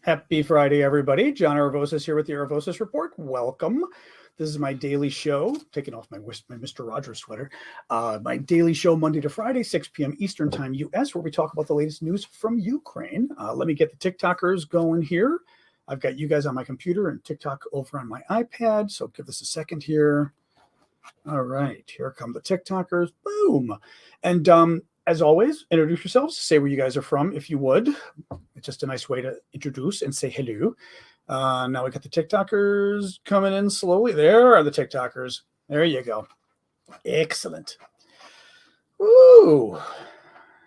Happy Friday, everybody. John Aravosis here with the Aravosis Report. Welcome. This is my daily show, taking off my Mr. Rogers sweater. My daily show, Monday to Friday, 6 p.m. Eastern Time, U.S., where we talk about the latest news from Ukraine. Let me get the TikTokers going here. I've got you guys on my computer and TikTok over on my iPad, so give this a second here. All right, here come the TikTokers. Boom. And as always, introduce yourselves, say where you guys are from if you would. It's just a nice way to introduce and say hello. Now we got the TikTokers coming in slowly. There are the TikTokers. There you go. Excellent. Woo.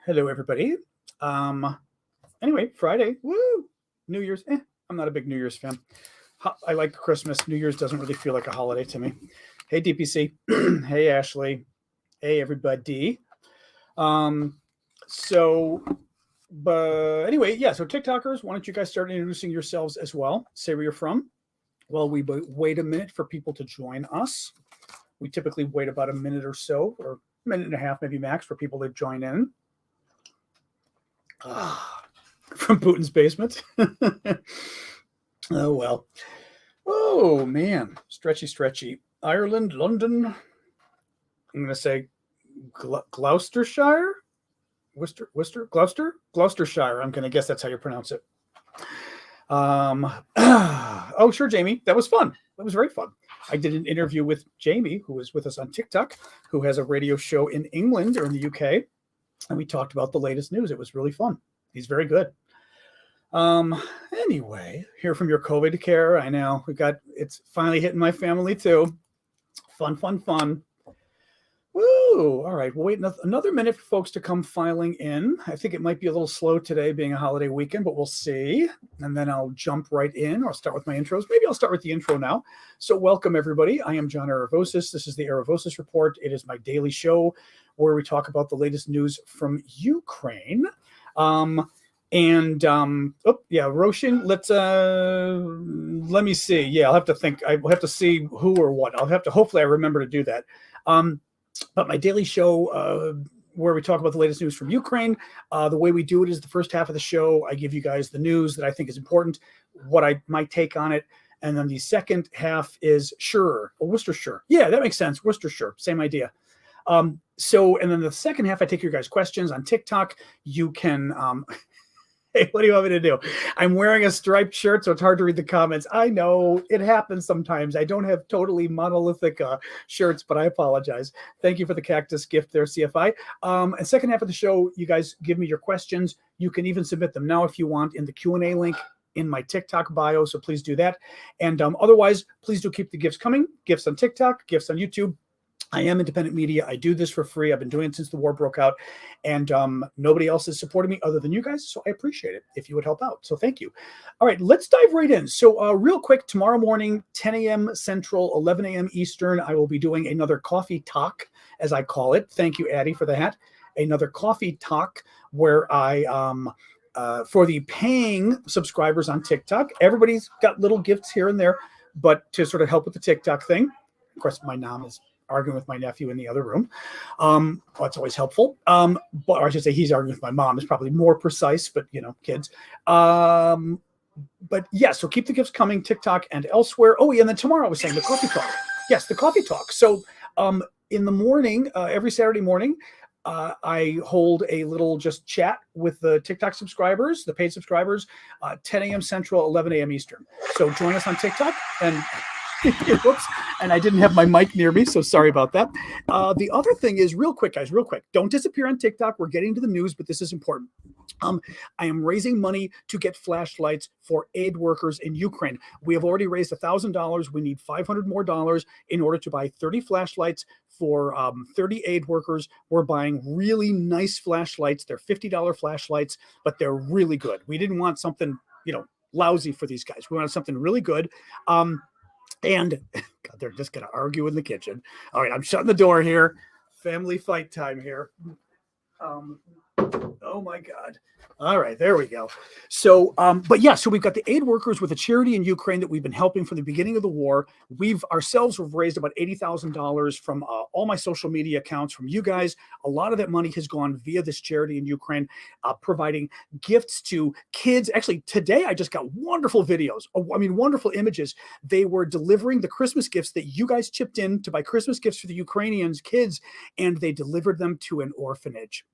Hello, everybody. Anyway, Friday. Woo. New Year's. I'm not a big New Year's fan. I like Christmas. New Year's doesn't really feel like a holiday to me. Hey, DPC. Hey, Ashley. Hey, everybody. But anyway, yeah, so TikTokers, why don't you guys start introducing yourselves as well? Say where you're from. Well, we wait a minute for people to join us. We typically wait about a minute or so, or a minute and a half, maybe max, for people to join in. From Putin's basement. Oh, well. Oh, man. Stretchy. Ireland, London. I'm going to say Gloucestershire? Gloucestershire. I'm going to guess that's how you pronounce it. Oh, sure, Jamie. That was fun. That was very fun. I did an interview with Jamie, who was with us on TikTok, who has a radio show in England or in the UK. And we talked about the latest news. It was really fun. He's very good. Anyway, hear from your COVID care. I know it's finally hitting my family too. Fun. Woo! All right, we'll wait another minute for folks to come filing in. I think it might be a little slow today being a holiday weekend, but we'll see. And then I'll jump right in, or I'll start with my intros. Maybe I'll start with the intro now. So welcome, everybody. I am John Aravosis. This is the Aravosis Report. It is my daily show where we talk about the latest news from Ukraine. Roshan, let me see. Yeah, I'll have to think. I will have to see who or what. Hopefully I remember to do that. But my daily show, where we talk about the latest news from Ukraine, the way we do it is the first half of the show, I give you guys the news that I think is important, my take on it. And then the second half is Worcestershire. Yeah, that makes sense. Worcestershire, same idea. And then the second half, I take your guys' questions on TikTok. You can... Hey, what do you want me to do? I'm wearing a striped shirt, so it's hard to read the comments. I know it happens sometimes. I don't have totally monolithic shirts, but I apologize. Thank you for the cactus gift there, CFI. And second half of the show, you guys give me your questions. You can even submit them now if you want in the Q&A link in my TikTok bio, so please do that. And otherwise, please do keep the gifts coming. Gifts on TikTok, gifts on YouTube. I am independent media. I do this for free. I've been doing it since the war broke out, and nobody else is supporting me other than you guys, so I appreciate it if you would help out. So thank you. All right, let's dive right in. So real quick, tomorrow morning, 10 a.m. Central, 11 a.m. Eastern, I will be doing another coffee talk, as I call it. Thank you, Addie, for the hat. Another coffee talk where I... for the paying subscribers on TikTok, everybody's got little gifts here and there, but to sort of help with the TikTok thing. Of course, my mom is arguing with my nephew in the other room. That's always helpful. Or I should say he's arguing with my mom is probably more precise, but kids. But yeah, so keep the gifts coming, TikTok and elsewhere. Oh, yeah, and then tomorrow I was saying the coffee talk. Yes, the coffee talk. So in the morning, every Saturday morning, I hold a little just chat with the TikTok subscribers, the paid subscribers, 10 a.m. Central, 11 a.m. Eastern. So join us on TikTok and... Whoops, and I didn't have my mic near me, so sorry about that. The other thing is, real quick, guys, don't disappear on TikTok. We're getting to the news, but this is important. I am raising money to get flashlights for aid workers in Ukraine. We have already raised $1,000. We need $500 more in order to buy 30 flashlights for 30 aid workers. We're buying really nice flashlights. They're $50 flashlights, but they're really good. We didn't want something, lousy for these guys. We wanted something really good. And God, they're just going to argue in the kitchen. All right, I'm shutting the door here. Family fight time here. Oh my God. All right, there we go. So, but yeah, so we've got the aid workers with a charity in Ukraine that we've been helping from the beginning of the war. We've ourselves have raised about $80,000 from all my social media accounts from you guys. A lot of that money has gone via this charity in Ukraine, providing gifts to kids. Actually, today I just got wonderful videos. I mean, wonderful images. They were delivering the Christmas gifts that you guys chipped in to buy Christmas gifts for the Ukrainians kids, and they delivered them to an orphanage.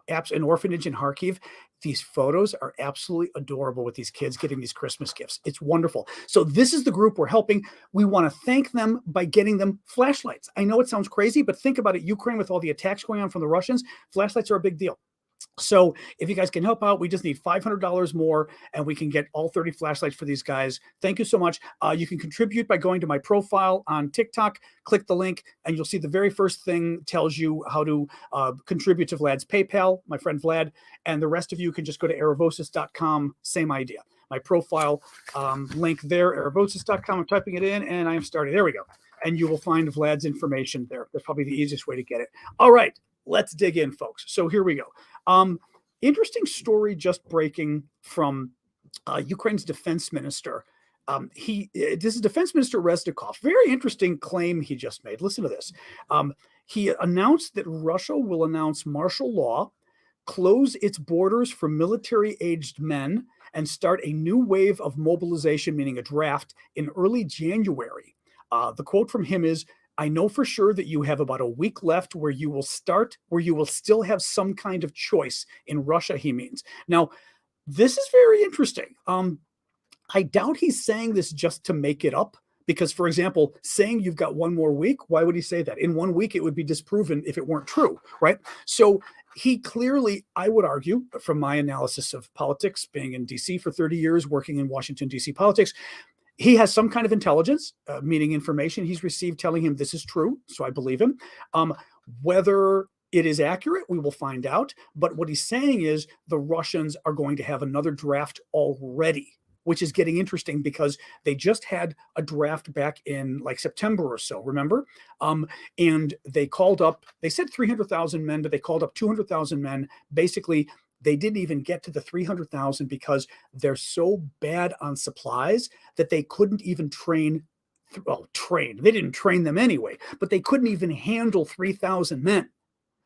An orphanage in Kharkiv. These photos are absolutely adorable with these kids getting these Christmas gifts. It's wonderful. So this is the group we're helping. We want to thank them by getting them flashlights. I know it sounds crazy, but think about it. Ukraine, with all the attacks going on from the Russians, flashlights are a big deal. So if you guys can help out, we just need $500 more and we can get all 30 flashlights for these guys. Thank you so much. You can contribute by going to my profile on TikTok, click the link, and you'll see the very first thing tells you how to contribute to Vlad's PayPal, my friend Vlad, and the rest of you can just go to erevosis.com, same idea. My profile link there, erevosis.com. I'm typing it in and I am starting. There we go. And you will find Vlad's information there. That's probably the easiest way to get it. All right, let's dig in, folks. So here we go. Interesting story just breaking from Ukraine's defense minister. This is Defense Minister Reznikov. Very interesting claim he just made. Listen to this. He announced that Russia will announce martial law, close its borders for military-aged men, and start a new wave of mobilization, meaning a draft, in early January. The quote from him is, "I know for sure that you have about a week left where you will still have some kind of choice." In Russia, he means. Now, this is very interesting. I doubt he's saying this just to make it up. Because, for example, saying you've got one more week, why would he say that? In 1 week, it would be disproven if it weren't true, right? So he clearly, I would argue, from my analysis of politics, being in D.C. for 30 years, working in Washington, D.C. politics, he has some kind of intelligence, meaning information he's received telling him this is true. So I believe him. Whether it is accurate, we will find out. But what he's saying is the Russians are going to have another draft already, which is getting interesting because they just had a draft back in like September or so, remember? And they called up, they said 300,000 men, but they called up 200,000 men. Basically, they didn't even get to the 300,000 because they're so bad on supplies that they couldn't even train. They didn't train them anyway, but they couldn't even handle 3,000 men.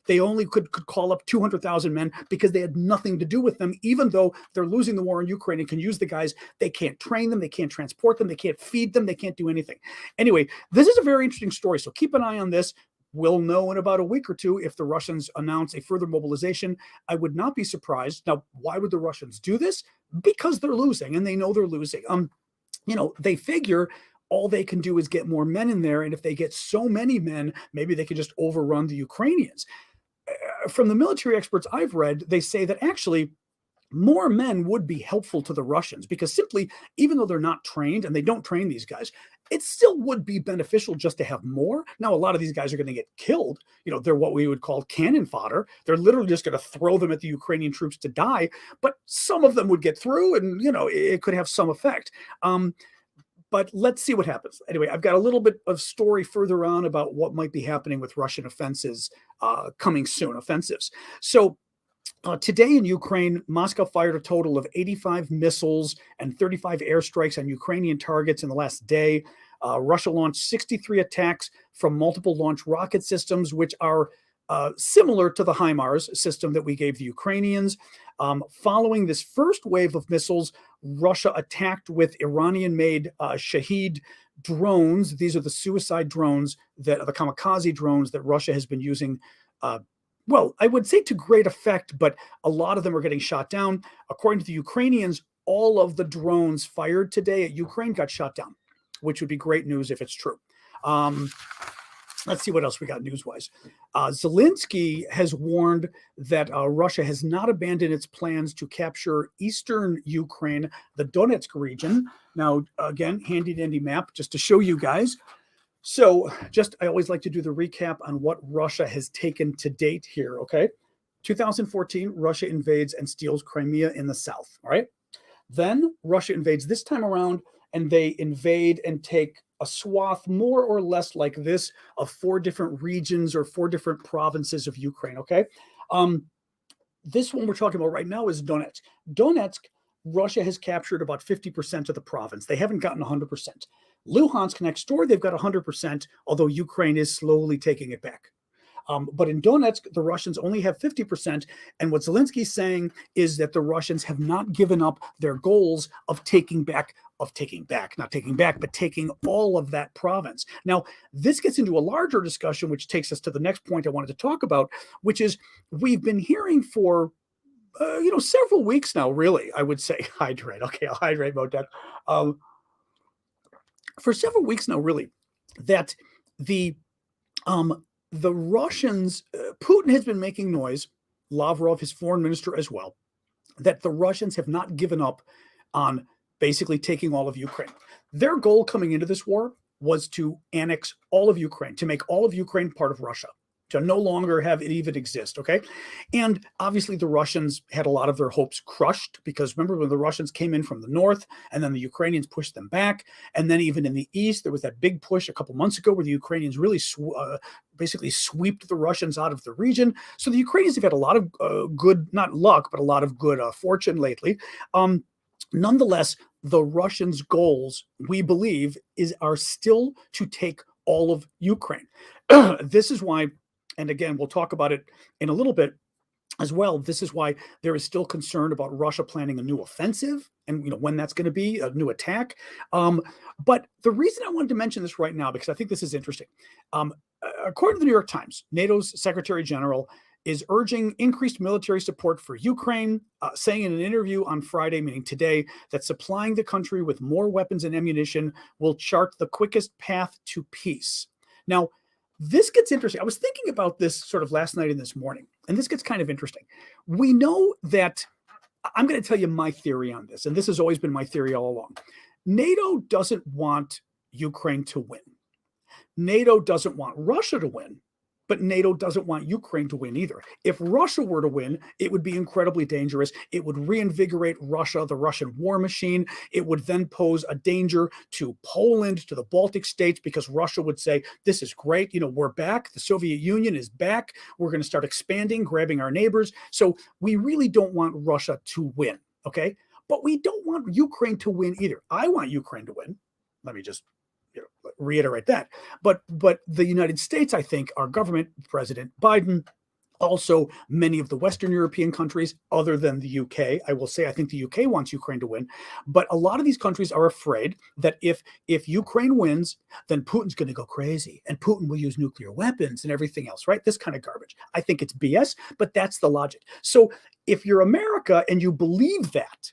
They only could call up 200,000 men because they had nothing to do with them, even though they're losing the war in Ukraine and can use the guys. They can't train them. They can't transport them. They can't feed them. They can't do anything. Anyway, this is a very interesting story. So keep an eye on this. We'll know in about a week or two if the Russians announce a further mobilization. I would not be surprised. Now, why would the Russians do this? Because they're losing and they know they're losing. They figure all they can do is get more men in there. And if they get so many men, maybe they can just overrun the Ukrainians. From the military experts I've read, they say that actually more men would be helpful to the Russians because simply, even though they're not trained and they don't train these guys, it still would be beneficial just to have more. Now, a lot of these guys are going to get killed. They're what we would call cannon fodder. They're literally just going to throw them at the Ukrainian troops to die. But some of them would get through and, it could have some effect. But let's see what happens. Anyway, I've got a little bit of story further on about what might be happening with Russian offensives coming soon, offensives. So today in Ukraine, Moscow fired a total of 85 missiles and 35 airstrikes on Ukrainian targets in the last day. Russia launched 63 attacks from multiple launch rocket systems, which are similar to the HIMARS system that we gave the Ukrainians. Following this first wave of missiles, Russia attacked with Iranian-made Shahed drones. These are the suicide drones, the kamikaze drones that Russia has been using. Well, I would say to great effect, but a lot of them are getting shot down. According to the Ukrainians, all of the drones fired today at Ukraine got shot down, which would be great news if it's true. Let's see what else we got news-wise. Zelensky has warned that Russia has not abandoned its plans to capture eastern Ukraine, the Donetsk region. Now, again, handy-dandy map just to show you guys. So I always like to do the recap on what Russia has taken to date here, okay? 2014, Russia invades and steals Crimea in the south, all right? Then Russia invades this time around, and they invade and take a swath more or less like this of 4 different regions or 4 different provinces of Ukraine, okay? This one we're talking about right now is Donetsk. Donetsk, Russia has captured about 50% of the province. They haven't gotten 100%. Luhansk next door, they've got 100%, although Ukraine is slowly taking it back. But in Donetsk, the Russians only have 50%. And what Zelensky's saying is that the Russians have not given up their goals of taking back, not taking back, but taking all of that province. Now, this gets into a larger discussion, which takes us to the next point I wanted to talk about, which is we've been hearing for several weeks now, really, I would say. Hydrate. Okay, I'll hydrate about that. For several weeks now, really, that the Russians, Putin has been making noise, Lavrov, his foreign minister as well, that the Russians have not given up on basically taking all of Ukraine. Their goal coming into this war was to annex all of Ukraine, to make all of Ukraine part of Russia, to no longer have it even exist, okay? And obviously the Russians had a lot of their hopes crushed because remember when the Russians came in from the north and then the Ukrainians pushed them back. And then even in the east, there was that big push a couple months ago where the Ukrainians really basically swept the Russians out of the region. So the Ukrainians have had a lot of good, not luck, but a lot of good fortune lately. Nonetheless, the Russians' goals, we believe, are still to take all of Ukraine. This is why, and again, we'll talk about it in a little bit as well. This is why there is still concern about Russia planning a new offensive and when that's going to be, a new attack. But the reason I wanted to mention this right now, because I think this is interesting. According to the New York Times, NATO's Secretary General is urging increased military support for Ukraine, saying in an interview on Friday, meaning today, that supplying the country with more weapons and ammunition will chart the quickest path to peace. Now, this gets interesting. I was thinking about this sort of last night and this morning, and this gets kind of interesting. We know that, I'm going to tell you my theory on this, and this has always been my theory all along. NATO doesn't want Ukraine to win. NATO doesn't want Russia to win, but NATO doesn't want Ukraine to win either. If Russia were to win, it would be incredibly dangerous. It would reinvigorate Russia, the Russian war machine. It would then pose a danger to Poland, to the Baltic states, because Russia would say, this is great. We're back. The Soviet Union is back. We're going to start expanding, grabbing our neighbors. So we really don't want Russia to win, okay? But we don't want Ukraine to win either. I want Ukraine to win. Let me just reiterate that. But the United States, I think, our government, President Biden, also many of the Western European countries, other than the UK, I will say I think the UK wants Ukraine to win. But a lot of these countries are afraid that if Ukraine wins, then Putin's going to go crazy and Putin will use nuclear weapons and everything else, right? This kind of garbage. I think it's BS, but that's the logic. So if you're America and you believe that,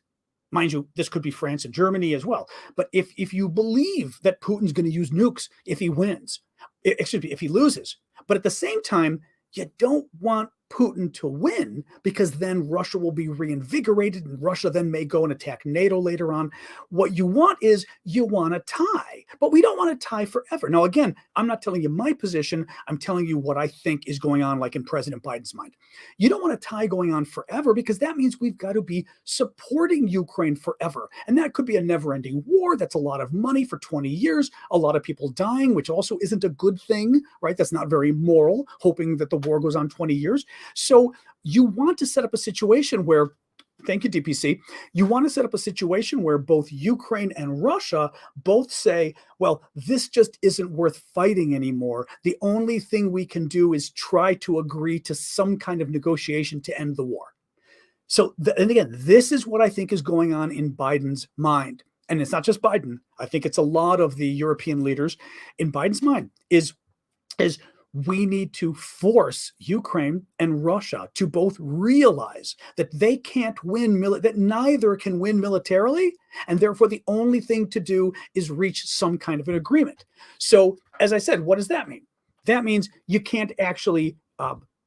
mind you, this could be France and Germany as well. But if you believe that Putin's going to use nukes if he wins, if he loses, but at the same time, you don't want Putin to win because then Russia will be reinvigorated and Russia then may go and attack NATO later on. What you want is you want a tie, but we don't want a tie forever. Now, again, I'm not telling you my position. I'm telling you what I think is going on, like in President Biden's mind. You don't want a tie going on forever because that means we've got to be supporting Ukraine forever. And that could be a never-ending war. That's a lot of money for 20 years, a lot of people dying, which also isn't a good thing, right? That's not very moral, hoping that the war goes on 20 years. So you want to set up a situation where, thank you, DPC, you want to set up a situation where both Ukraine and Russia both say, well, this just isn't worth fighting anymore. The only thing we can do is try to agree to some kind of negotiation to end the war. So, and again, this is what I think is going on in Biden's mind. And it's not just Biden. I think it's a lot of the European leaders in Biden's mind is we need to force Ukraine and Russia to both realize that they can't win, that neither can win militarily, and therefore the only thing to do is reach some kind of an agreement. So, as I said, what does that mean? That means you can't actually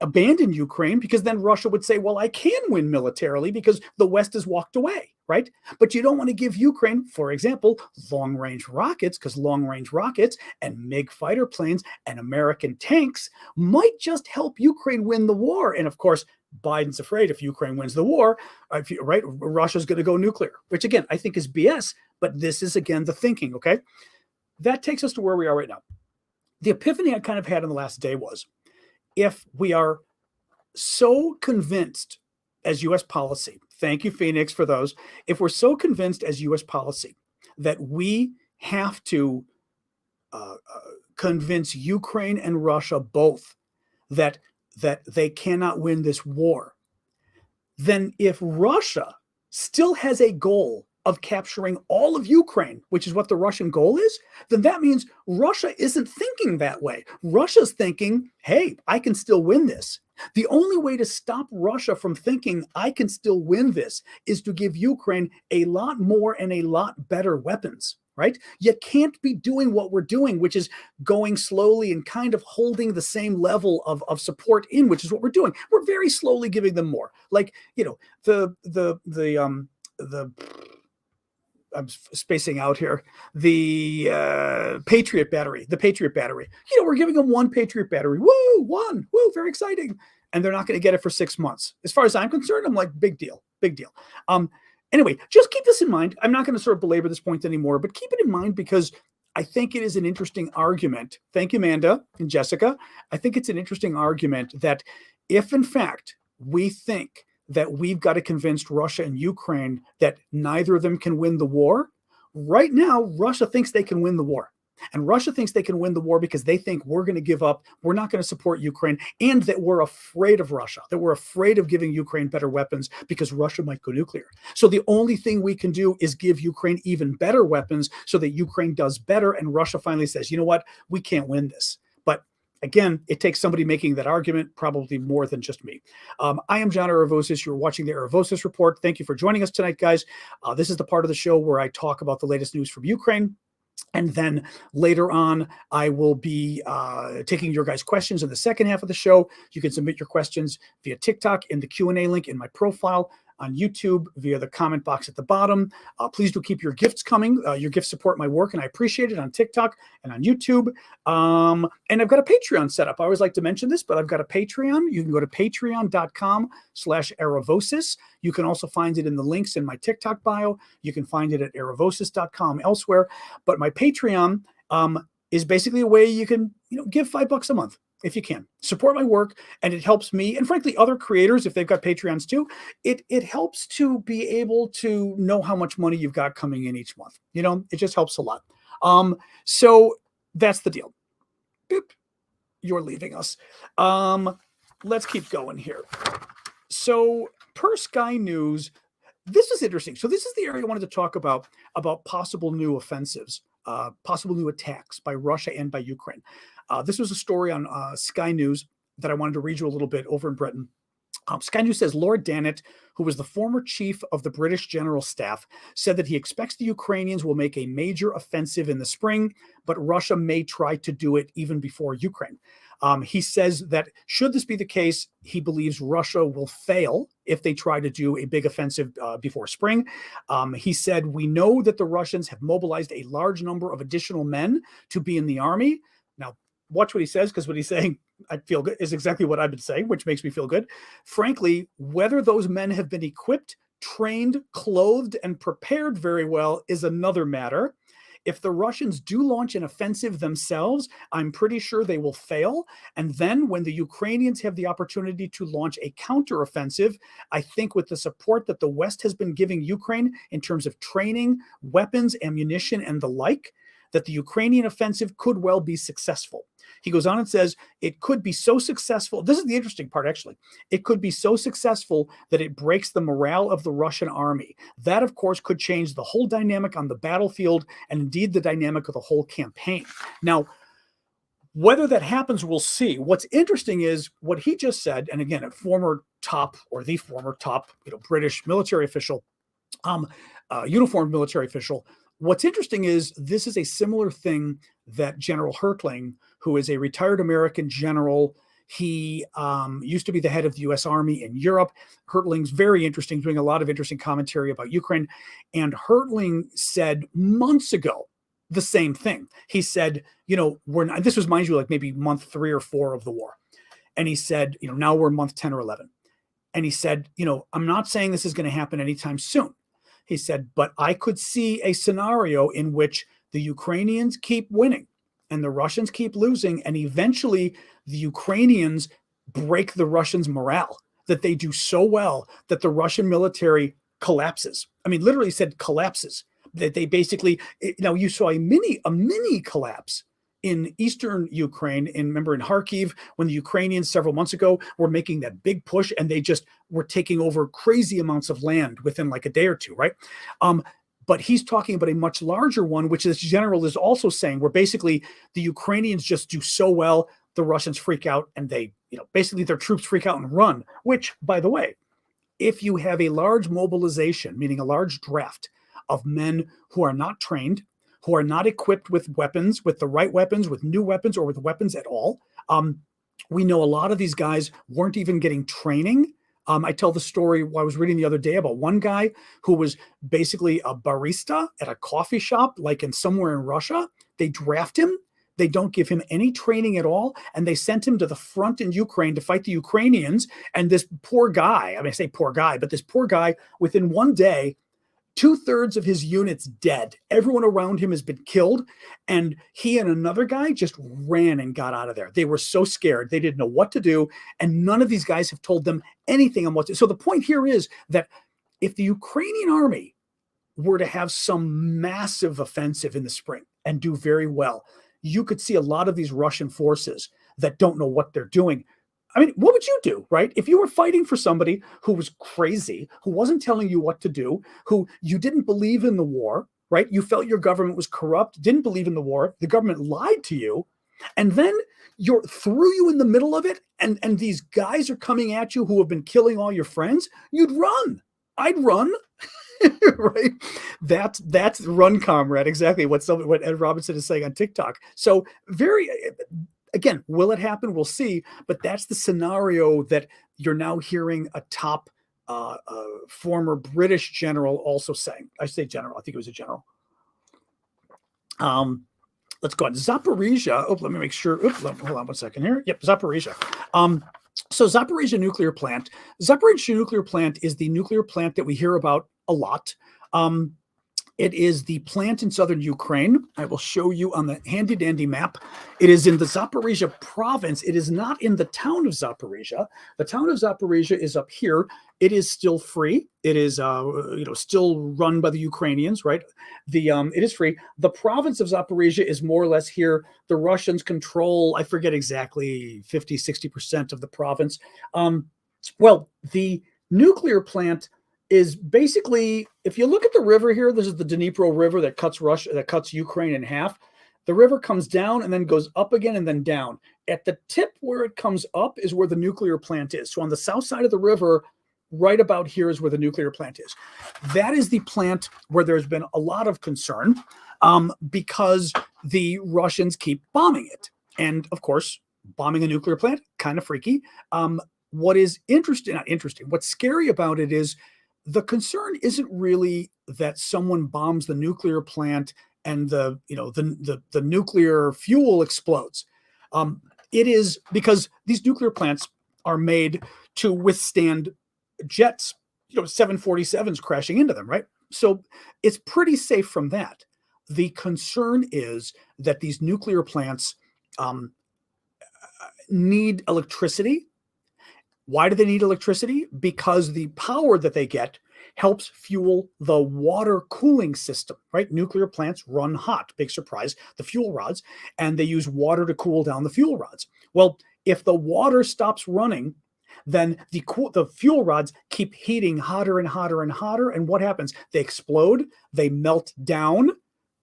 abandon Ukraine because then Russia would say, well, I can win militarily because the West has walked away, right? But you don't want to give Ukraine, for example, long-range rockets, because long-range rockets and MiG fighter planes and American tanks might just help Ukraine win the war. And of course, Biden's afraid if Ukraine wins the war, right, Russia's going to go nuclear, which again, I think is BS, but this is again the thinking, okay? That takes us to where we are right now. The epiphany I kind of had in the last day was, if we are so convinced as U.S. policy, thank you, Phoenix, for those. If we're so convinced as U.S. policy that we have to convince Ukraine and Russia both that they cannot win this war, then if Russia still has a goal of capturing all of Ukraine, which is what the Russian goal is, then that means Russia isn't thinking that way. Russia's thinking, hey, I can still win this. The only way to stop Russia from thinking I can still win this is to give Ukraine a lot more and a lot better weapons, right? You can't be doing what we're doing, which is going slowly and kind of holding the same level of support in, which is what we're doing. We're very slowly giving them more. Like, you know, the I'm spacing out here. The Patriot battery. You know, we're giving them one Patriot battery. Woo, one. Woo, very exciting. And they're not going to get it for 6 months. As far as I'm concerned, I'm like, big deal. Anyway, just keep this in mind. I'm not going to sort of belabor this point anymore, but keep it in mind because I think it is an interesting argument. Thank you, Amanda and Jessica. I think it's an interesting argument that if, in fact, we think that we've got to convince Russia and Ukraine that neither of them can win the war. Right now, Russia thinks they can win the war. And Russia thinks they can win the war because they think we're going to give up, we're not going to support Ukraine, and that we're afraid of Russia, that we're afraid of giving Ukraine better weapons because Russia might go nuclear. So the only thing we can do is give Ukraine even better weapons so that Ukraine does better, and Russia finally says, you know what, we can't win this. But again, it takes somebody making that argument, probably more than just me. I am John Aravosis. You're watching the Aravosis Report. Thank you for joining us tonight, guys. This is the part of the show where I talk about the latest news from Ukraine. And then later on, I will be taking your guys' questions in the second half of the show. You can submit your questions via TikTok in the Q&A link in my profile, on YouTube via the comment box at the bottom. Please do keep your gifts coming. Your gifts support my work, and I appreciate it on TikTok and on YouTube. And I've got a Patreon set up. I always like to mention this, but I've got a Patreon. You can go to patreon.com/Aravosis. You can also find it in the links in my TikTok bio. You can find it at aravosis.com elsewhere. But my Patreon is basically a way you can, give $5 a month. If you can support my work, and it helps me and frankly other creators if they've got Patreons too, it helps to be able to know how much money you've got coming in each month. It just helps a lot. So that's the deal. Boop. You're leaving us. Let's keep going here. So per Sky News, this is interesting. So this is the area I wanted to talk about possible new offensives, possible new attacks by Russia and by Ukraine. This was a story on Sky News that I wanted to read you a little bit over in Britain. Sky News says Lord Dannett, who was the former chief of the British General Staff, said that he expects the Ukrainians will make a major offensive in the spring, but Russia may try to do it even before Ukraine. He says that should this be the case, he believes Russia will fail if they try to do a big offensive before spring. He said, we know that the Russians have mobilized a large number of additional men to be in the army. Now, watch what he says, because what he's saying, I feel good, is exactly what I've been saying, which makes me feel good. Frankly, whether those men have been equipped, trained, clothed, and prepared very well is another matter. If the Russians do launch an offensive themselves, I'm pretty sure they will fail. And then when the Ukrainians have the opportunity to launch a counteroffensive, I think with the support that the West has been giving Ukraine in terms of training, weapons, ammunition, and the like, that the Ukrainian offensive could well be successful. He goes on and says, it could be so successful. This is the interesting part, actually. It could be so successful that it breaks the morale of the Russian army. That, of course, could change the whole dynamic on the battlefield and indeed the dynamic of the whole campaign. Now, whether that happens, we'll see. What's interesting is what he just said, and again, the former top British military official, uniformed military official. What's interesting is this is a similar thing that General Hertling, who is a retired American general, he used to be the head of the U.S. Army in Europe. Hertling's very interesting, doing a lot of interesting commentary about Ukraine. And Hertling said months ago the same thing. He said, we're not, this was, mind you, like maybe month 3 or 4 of the war. And he said, now we're month 10 or 11. And he said, I'm not saying this is going to happen anytime soon. He said, but I could see a scenario in which the Ukrainians keep winning and the Russians keep losing, and eventually the Ukrainians break the Russians' morale, that they do so well that the Russian military collapses. I mean, literally said collapses. That they basically, you saw a mini collapse in eastern Ukraine. And remember in Kharkiv, when the Ukrainians several months ago were making that big push and they just were taking over crazy amounts of land within like a day or two, right? But he's talking about a much larger one, which this general is also saying, where basically the Ukrainians just do so well, the Russians freak out and they, basically their troops freak out and run, which, by the way, if you have a large mobilization, meaning a large draft of men who are not trained, who are not equipped with weapons, with the right weapons, with new weapons, or with weapons at all. We know a lot of these guys weren't even getting training. I tell the story I was reading the other day about one guy who was basically a barista at a coffee shop, like somewhere in Russia. They draft him. They don't give him any training at all. And they sent him to the front in Ukraine to fight the Ukrainians. And this poor guy, I say poor guy, but this poor guy, within one day, 2/3 of his units dead. Everyone around him has been killed. And he and another guy just ran and got out of there. They were so scared. They didn't know what to do. And none of these guys have told them anything on what to do. So the point here is that if the Ukrainian army were to have some massive offensive in the spring and do very well, you could see a lot of these Russian forces that don't know what they're doing. I mean, what would you do, right? If you were fighting for somebody who was crazy, who wasn't telling you what to do, who you didn't believe in the war, right? You felt your government was corrupt, didn't believe in the war, the government lied to you, and then threw you in the middle of it, and these guys are coming at you who have been killing all your friends, you'd run. I'd run. Right? That's run, comrade. Exactly what Ed Robinson is saying on TikTok. So again, will it happen? We'll see. But that's the scenario that you're now hearing a top former British general also saying. I say general. I think it was a general. Let's go on. Zaporizhia. Oh, let me make sure. Hold on 1 second here. Yep, Zaporizhia. So Zaporizhia nuclear plant. Zaporizhia nuclear plant is the nuclear plant that we hear about a lot. It is the plant in southern Ukraine. I will show you on the handy dandy map. It is in the Zaporizhia province. It is not in the town of Zaporizhia. The town of Zaporizhia is up here. It is still free. It is still run by the Ukrainians, right? It is free. The province of Zaporizhia is more or less here. The Russians control, I forget exactly, 50-60% of the province. Well, the nuclear plant is basically, if you look at the river here, this is the Dnipro River that cuts Ukraine in half. The river comes down and then goes up again and then down. At the tip where it comes up is where the nuclear plant is. So on the south side of the river, right about here is where the nuclear plant is. That is the plant where there's been a lot of concern because the Russians keep bombing it. And of course, bombing a nuclear plant, kind of freaky. What is what's scary about it is the concern isn't really that someone bombs the nuclear plant and the nuclear fuel explodes. It is because these nuclear plants are made to withstand jets, 747s crashing into them, right? So it's pretty safe from that. The concern is that these nuclear plants need electricity. Why do they need electricity? Because the power that they get helps fuel the water cooling system, right? Nuclear plants run hot, big surprise, the fuel rods, and they use water to cool down the fuel rods. Well, if the water stops running, then the fuel rods keep heating hotter and hotter and hotter. And what happens? They explode, they melt down,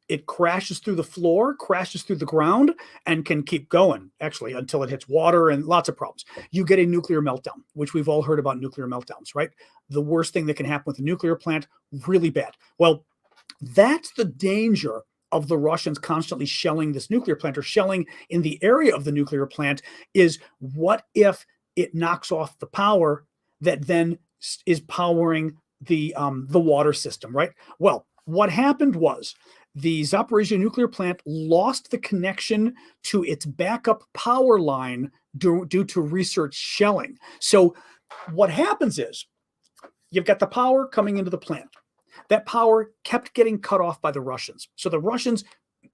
it crashes through the floor, crashes through the ground, and can keep going, actually, until it hits water and lots of problems. You get a nuclear meltdown, which we've all heard about nuclear meltdowns, right? The worst thing that can happen with a nuclear plant, really bad. Well, that's the danger of the Russians constantly shelling this nuclear plant or shelling in the area of the nuclear plant is what if it knocks off the power that then is powering the water system, right? Well, what happened was the Zaporizhia nuclear plant lost the connection to its backup power line due to research shelling. So what happens is you've got the power coming into the plant. That power kept getting cut off by the Russians. So the Russians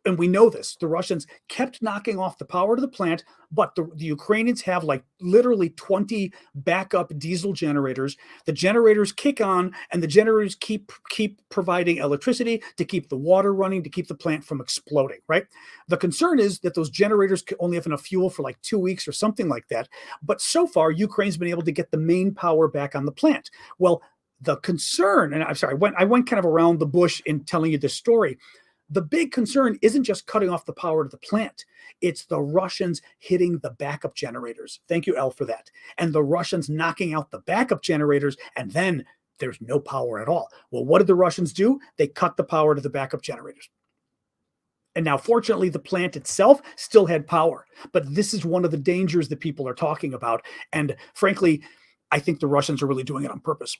and we know this, the Russians kept knocking off the power to the plant, but the Ukrainians have like literally 20 backup diesel generators. The generators kick on, and the generators keep providing electricity to keep the water running, to keep the plant from exploding, right? The concern is that those generators only have enough fuel for like 2 weeks or something like that. But so far, Ukraine's been able to get the main power back on the plant. Well, the concern, and I'm sorry, I went kind of around the bush in telling you this story. The big concern isn't just cutting off the power to the plant. It's the Russians hitting the backup generators. Thank you, El, for that. And the Russians knocking out the backup generators, and then there's no power at all. Well, what did the Russians do? They cut the power to the backup generators. And now, fortunately, the plant itself still had power. But this is one of the dangers that people are talking about. And frankly, I think the Russians are really doing it on purpose.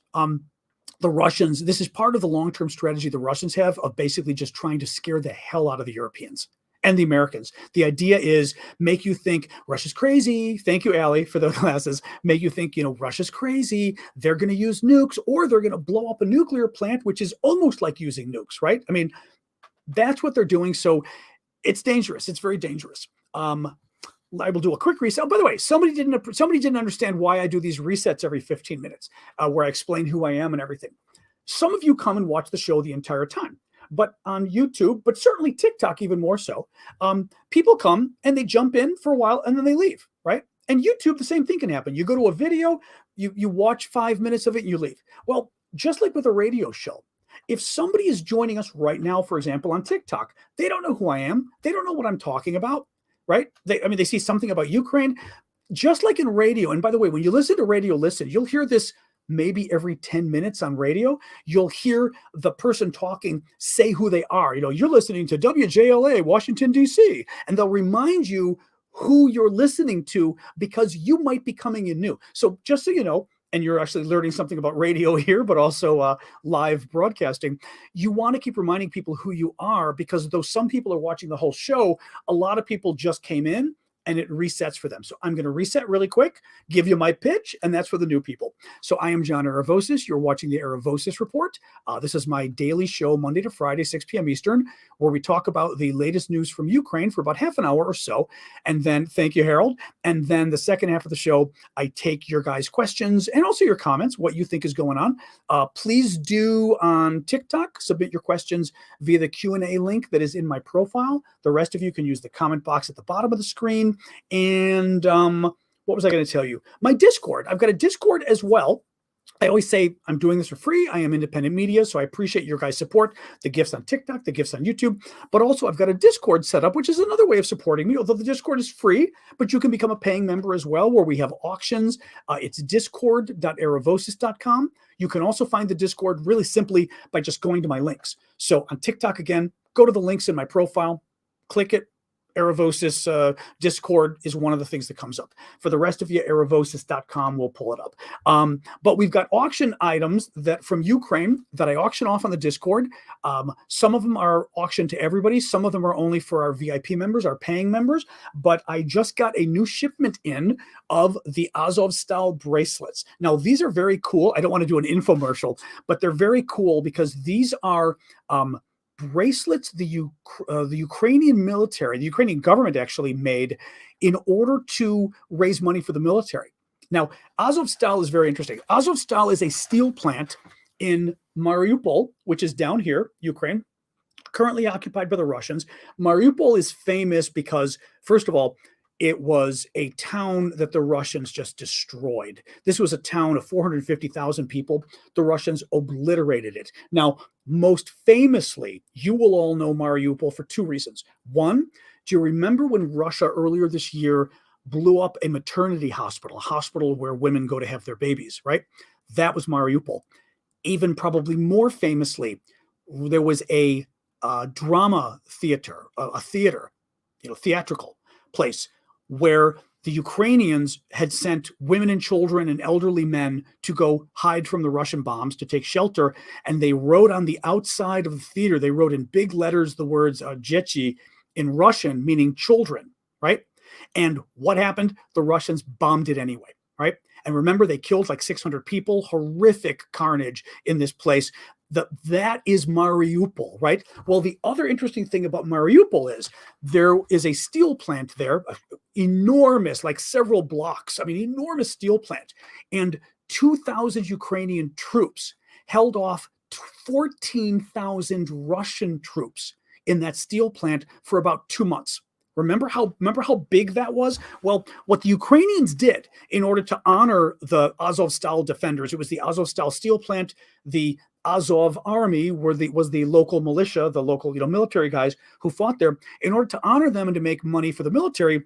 The Russians, this is part of the long-term strategy the Russians have of basically just trying to scare the hell out of the Europeans and the Americans. The idea is make you think Russia's crazy. Thank you, Allie, for the glasses. Make you think, Russia's crazy. They're going to use nukes, or they're going to blow up a nuclear plant, which is almost like using nukes, right? I mean, that's what they're doing. So it's dangerous. It's very dangerous. I will do a quick reset. Oh, by the way, somebody didn't understand why I do these resets every 15 minutes, where I explain who I am and everything. Some of you come and watch the show the entire time, but on YouTube, but certainly TikTok even more so, people come and they jump in for a while and then they leave, right? And YouTube, the same thing can happen. You go to a video, you watch 5 minutes of it and you leave. Well, just like with a radio show, if somebody is joining us right now, for example, on TikTok, they don't know who I am. They don't know what I'm talking about. Right? They see something about Ukraine, just like in radio. And by the way, when you listen to Radio Listen, you'll hear this maybe every 10 minutes on radio. You'll hear the person talking say who they are. You're listening to WJLA, Washington, D.C., and they'll remind you who you're listening to because you might be coming in new. So just so you know, and you're actually learning something about radio here, but also live broadcasting, you want to keep reminding people who you are, because though some people are watching the whole show, a lot of people just came in and it resets for them. So I'm going to reset really quick, give you my pitch, and that's for the new people. So I am John Aravosis. You're watching the Aravosis Report. This is my daily show, Monday to Friday, 6 p.m. Eastern, where we talk about the latest news from Ukraine for about half an hour or so. And then, thank you, Harold. And then the second half of the show, I take your guys' questions and also your comments, what you think is going on. Please do on TikTok, submit your questions via the Q&A link that is in my profile. The rest of you can use the comment box at the bottom of the screen. And what was I going to tell you? My Discord. I've got a Discord as well. I always say I'm doing this for free. I am independent media, so I appreciate your guys' support, the gifts on TikTok, the gifts on YouTube, but also I've got a Discord set up, which is another way of supporting me, although the Discord is free, but you can become a paying member as well, where we have auctions. It's discord.aravosis.com. You can also find the Discord really simply by just going to my links. So on TikTok, again, go to the links in my profile, click it. Aravosis Discord is one of the things that comes up. For the rest of you, aravosis.com will pull it up. But we've got auction items that from Ukraine that I auction off on the Discord. Some of them are auctioned to everybody. Some of them are only for our VIP members, our paying members. But I just got a new shipment in of the Azovstal bracelets. Now, these are very cool. I don't want to do an infomercial, but they're very cool because these are bracelets the Ukrainian military, the Ukrainian government actually made in order to raise money for the military. Now, Azovstal is very interesting. Azovstal is a steel plant in Mariupol, which is down here, Ukraine, currently occupied by the Russians. Mariupol is famous because, first of all, it was a town that the Russians just destroyed. This was a town of 450,000 people. The Russians obliterated it. Now, most famously, you will all know Mariupol for two reasons. One, do you remember when Russia earlier this year blew up a maternity hospital, a hospital where women go to have their babies, right? That was Mariupol. Even probably more famously, there was a drama theater, a theater, theatrical place where the Ukrainians had sent women and children and elderly men to go hide from the Russian bombs, to take shelter. And they wrote on the outside of the theater, they wrote in big letters the words "Dechi" in Russian, meaning children, right? And what happened? The Russians bombed it anyway, right? And remember, they killed like 600 people, horrific carnage in this place. That is Mariupol, right? Well, the other interesting thing about Mariupol is there is a steel plant there, enormous, like several blocks. I mean, enormous steel plant, and 2,000 Ukrainian troops held off 14,000 Russian troops in that steel plant for about 2 months. Remember how big that was? Well, what the Ukrainians did in order to honor the Azovstal defenders, it was the Azovstal steel plant, the Azov army was the local militia, the local military guys who fought there. In order to honor them and to make money for the military,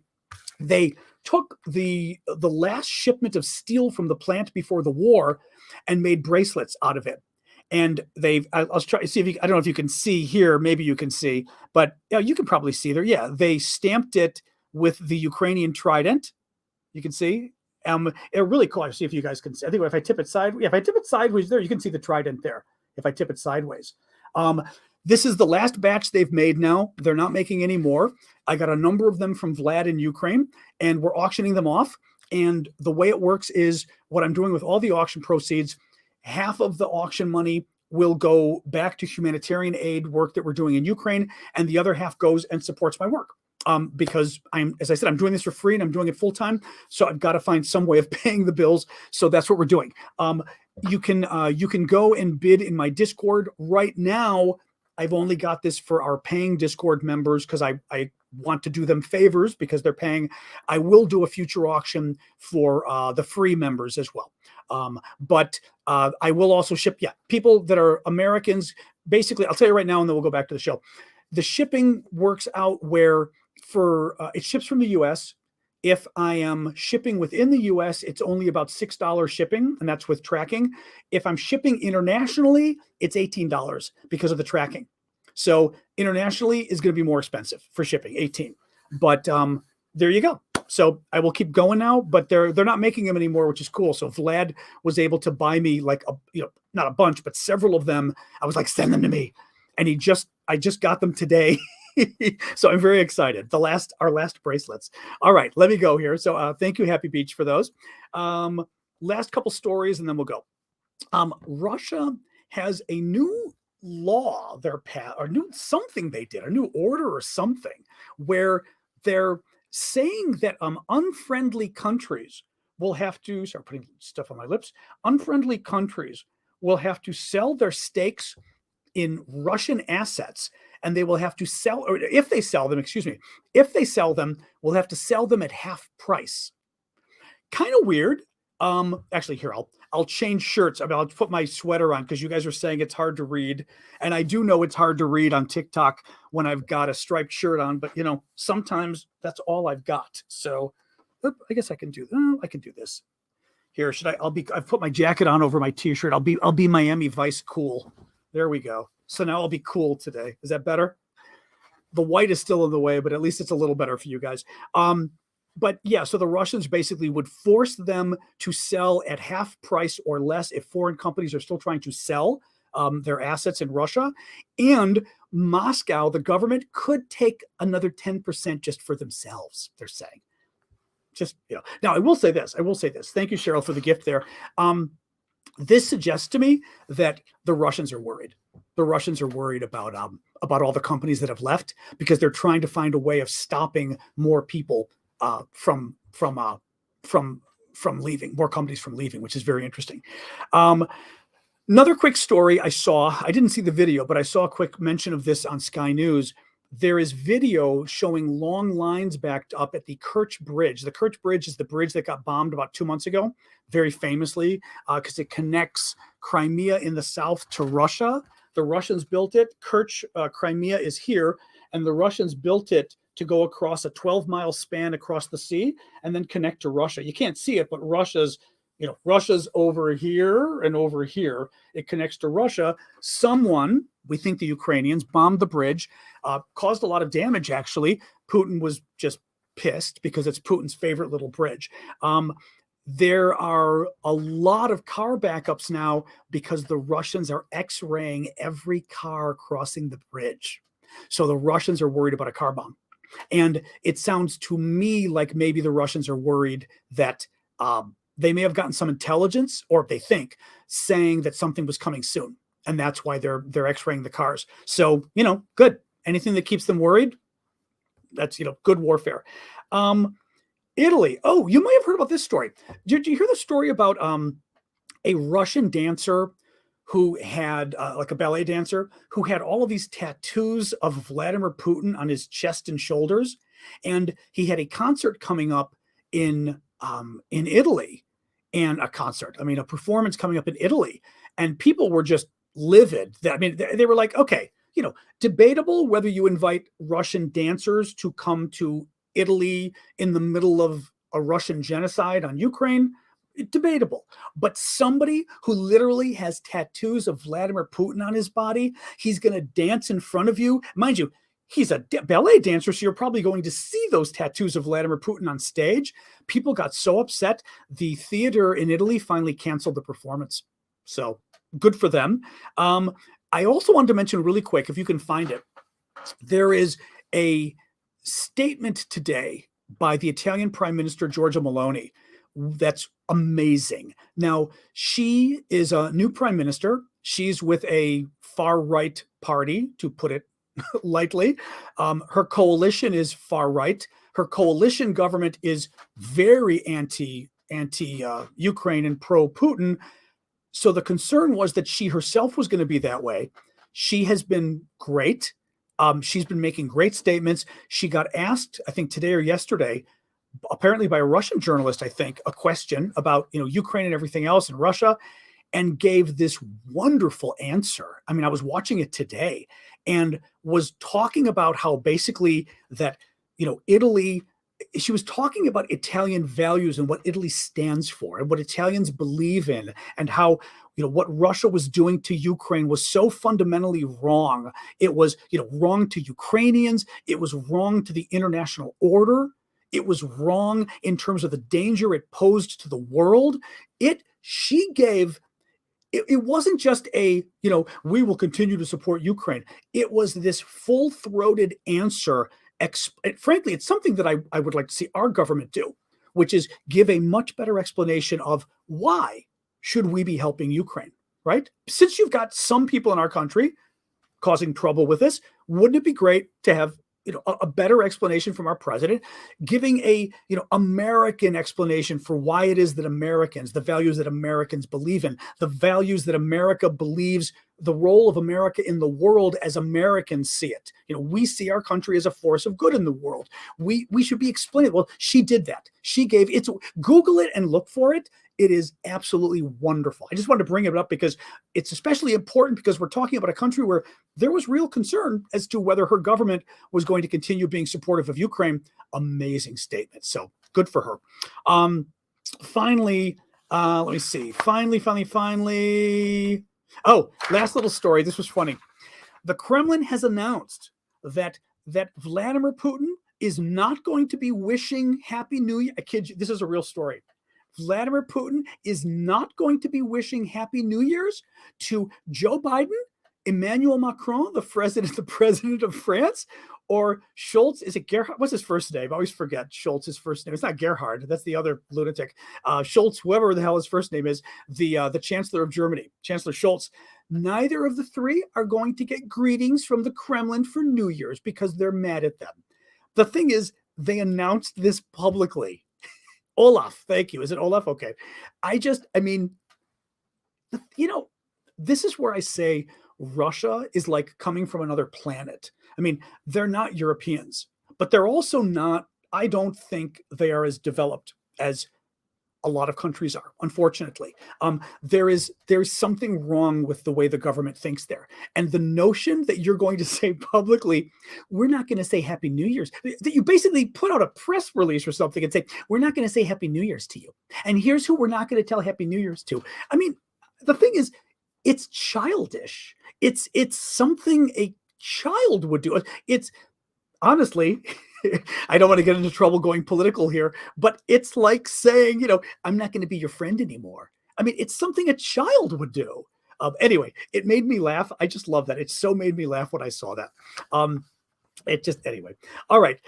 they took the last shipment of steel from the plant before the war and made bracelets out of it. And I'll try to see if I don't know if you can see here. Maybe you can see, but you can probably see there. Yeah, they stamped it with the Ukrainian trident. You can see. It really cool. I'll see if you guys can see. I think if I tip it sideways, there, you can see the trident there. If I tip it sideways. This is the last batch they've made now. They're not making any more. I got a number of them from Vlad in Ukraine, and we're auctioning them off. And the way it works is what I'm doing with all the auction proceeds, half of the auction money will go back to humanitarian aid work that we're doing in Ukraine, and the other half goes and supports my work. Because as I said, I'm doing this for free and I'm doing it full time. So I've got to find some way of paying the bills. So that's what we're doing. You can go and bid in my Discord right now. I've only got this for our paying Discord members because I want to do them favors because they're paying. I will do a future auction for the free members as well. But I will also ship, people that are Americans. Basically, I'll tell you right now, and then we'll go back to the show. The shipping works out where it ships from the U.S. If I am shipping within the U.S., it's only about $6 shipping, and that's with tracking. If I'm shipping internationally, it's $18 because of the tracking. So internationally is going to be more expensive for shipping, 18. But there you go. So I will keep going now, but they're not making them anymore, which is cool. So Vlad was able to buy me like not a bunch, but several of them. I was like, send them to me, and I just got them today. So I'm very excited. Our last bracelets. All right, let me go here. So thank you, Happy Beach, for those. Last couple stories, and then we'll go. Russia has a new law, something they did, a new order or something, where they're saying that unfriendly countries will have to start putting stuff on my lips. Unfriendly countries will have to sell their stakes in Russian assets, and they will have to sell, or if they sell them, we'll have to sell them at half price. Kind of weird. Actually, here, I'll change shirts. I'll put my sweater on because you guys are saying it's hard to read. And I do know it's hard to read on TikTok when I've got a striped shirt on, but sometimes that's all I've got. So I guess I can do this. Here, I've put my jacket on over my t-shirt. I'll be Miami Vice cool. There we go. So now I'll be cool today. Is that better? The white is still in the way, but at least it's a little better for you guys. But yeah, so the Russians basically would force them to sell at half price or less if foreign companies are still trying to sell their assets in Russia. And Moscow, the government, could take another 10% just for themselves, they're saying. Now, I will say this. Thank you, Cheryl, for the gift there. This suggests to me that the Russians are worried. The Russians are worried about all the companies that have left because they're trying to find a way of stopping more people from leaving, more companies from leaving, which is very interesting. Another quick story I saw. I didn't see the video, but I saw a quick mention of this on Sky News. There is video showing long lines backed up at the Kerch Bridge. The Kerch Bridge is the bridge that got bombed about 2 months ago, very famously, because it connects Crimea in the south to Russia. The Russians built it. Kerch, Crimea is here, and the Russians built it to go across a 12-mile span across the sea and then connect to Russia. You can't see it, but Russia's over here and over here. It connects to Russia. Someone, we think the Ukrainians, bombed the bridge, caused a lot of damage, actually. Putin was just pissed because it's Putin's favorite little bridge. There are a lot of car backups now because the Russians are X-raying every car crossing the bridge. So the Russians are worried about a car bomb. And it sounds to me like maybe the Russians are worried that they may have gotten some intelligence, or they think, saying that something was coming soon. and that's why they're X-raying the cars. So, good. Anything that keeps them worried, that's, good warfare. Italy. Oh, you might have heard about this story. Did you hear the story about a Russian dancer who had, like a ballet dancer, who had all of these tattoos of Vladimir Putin on his chest and shoulders? And he had a concert coming up in Italy, and a performance coming up in Italy, and people were just livid. They were like, okay, debatable whether you invite Russian dancers to come to Italy in the middle of a Russian genocide on Ukraine. Debatable. But somebody who literally has tattoos of Vladimir Putin on his body, he's going to dance in front of you. Mind you, he's a ballet dancer, so you're probably going to see those tattoos of Vladimir Putin on stage. People got so upset, the theater in Italy finally canceled the performance. So good for them. I also wanted to mention really quick, if you can find it, there is a statement today by the Italian Prime Minister, Giorgia Meloni, that's amazing. Now, she is a new prime minister. She's with a far-right party, to put it lightly. Her coalition is far-right. Her coalition government is very anti-Ukraine and pro-Putin. So the concern was that she herself was going to be that way. She has been great. She's been making great statements. She got asked, I think today or yesterday, apparently by a Russian journalist, I think, a question about, Ukraine and everything else in Russia, and gave this wonderful answer. I was watching it today and was talking about how basically that, Italy, she was talking about Italian values and what Italy stands for and what Italians believe in, and how, what Russia was doing to Ukraine was so fundamentally wrong. It was, wrong to Ukrainians. It was wrong to the international order. It was wrong in terms of the danger it posed to the world. It wasn't just a, we will continue to support Ukraine. It was this full-throated answer. Frankly, it's something that I would like to see our government do, which is give a much better explanation of why should we be helping Ukraine, right? Since you've got some people in our country causing trouble with this, wouldn't it be great to have a better explanation from our president, giving a, American explanation for why it is that Americans, the values that Americans believe in, the values that America believes, the role of America in the world as Americans see it. We see our country as a force of good in the world. We should be explaining. Well, she did that. She gave it. Google it and look for it. It is absolutely wonderful. I just wanted to bring it up because it's especially important, because we're talking about a country where there was real concern as to whether her government was going to continue being supportive of Ukraine. Amazing statement. So good for her. Finally, let me see. Finally. Oh, last little story. This was funny. The Kremlin has announced that Vladimir Putin is not going to be wishing Happy New Year. I kid you, this is a real story. Vladimir Putin is not going to be wishing Happy New Year's to Joe Biden, Emmanuel Macron, the president of France, or Schultz. Is it Gerhard? What's his first name? I always forget Schultz's first name. It's not Gerhard. That's the other lunatic. Schultz, whoever the hell his first name is, the Chancellor of Germany, Chancellor Schultz. Neither of the three are going to get greetings from the Kremlin for New Year's because they're mad at them. The thing is, they announced this publicly. Olaf, thank you. Is it Olaf? Okay. This is where I say Russia is like coming from another planet. They're not Europeans, but they're also not, I don't think they are as developed as a lot of countries are, unfortunately. There's something wrong with the way the government thinks there. And the notion that you're going to say publicly, we're not going to say Happy New Year's, that you basically put out a press release or something and say, we're not going to say Happy New Year's to you. And here's who we're not going to tell Happy New Year's to. The thing is, it's childish. It's something a child would do. It's honestly, I don't want to get into trouble going political here, but it's like saying, I'm not going to be your friend anymore. It's something a child would do. Anyway, it made me laugh. I just love that. It so made me laugh when I saw that. Anyway. All right.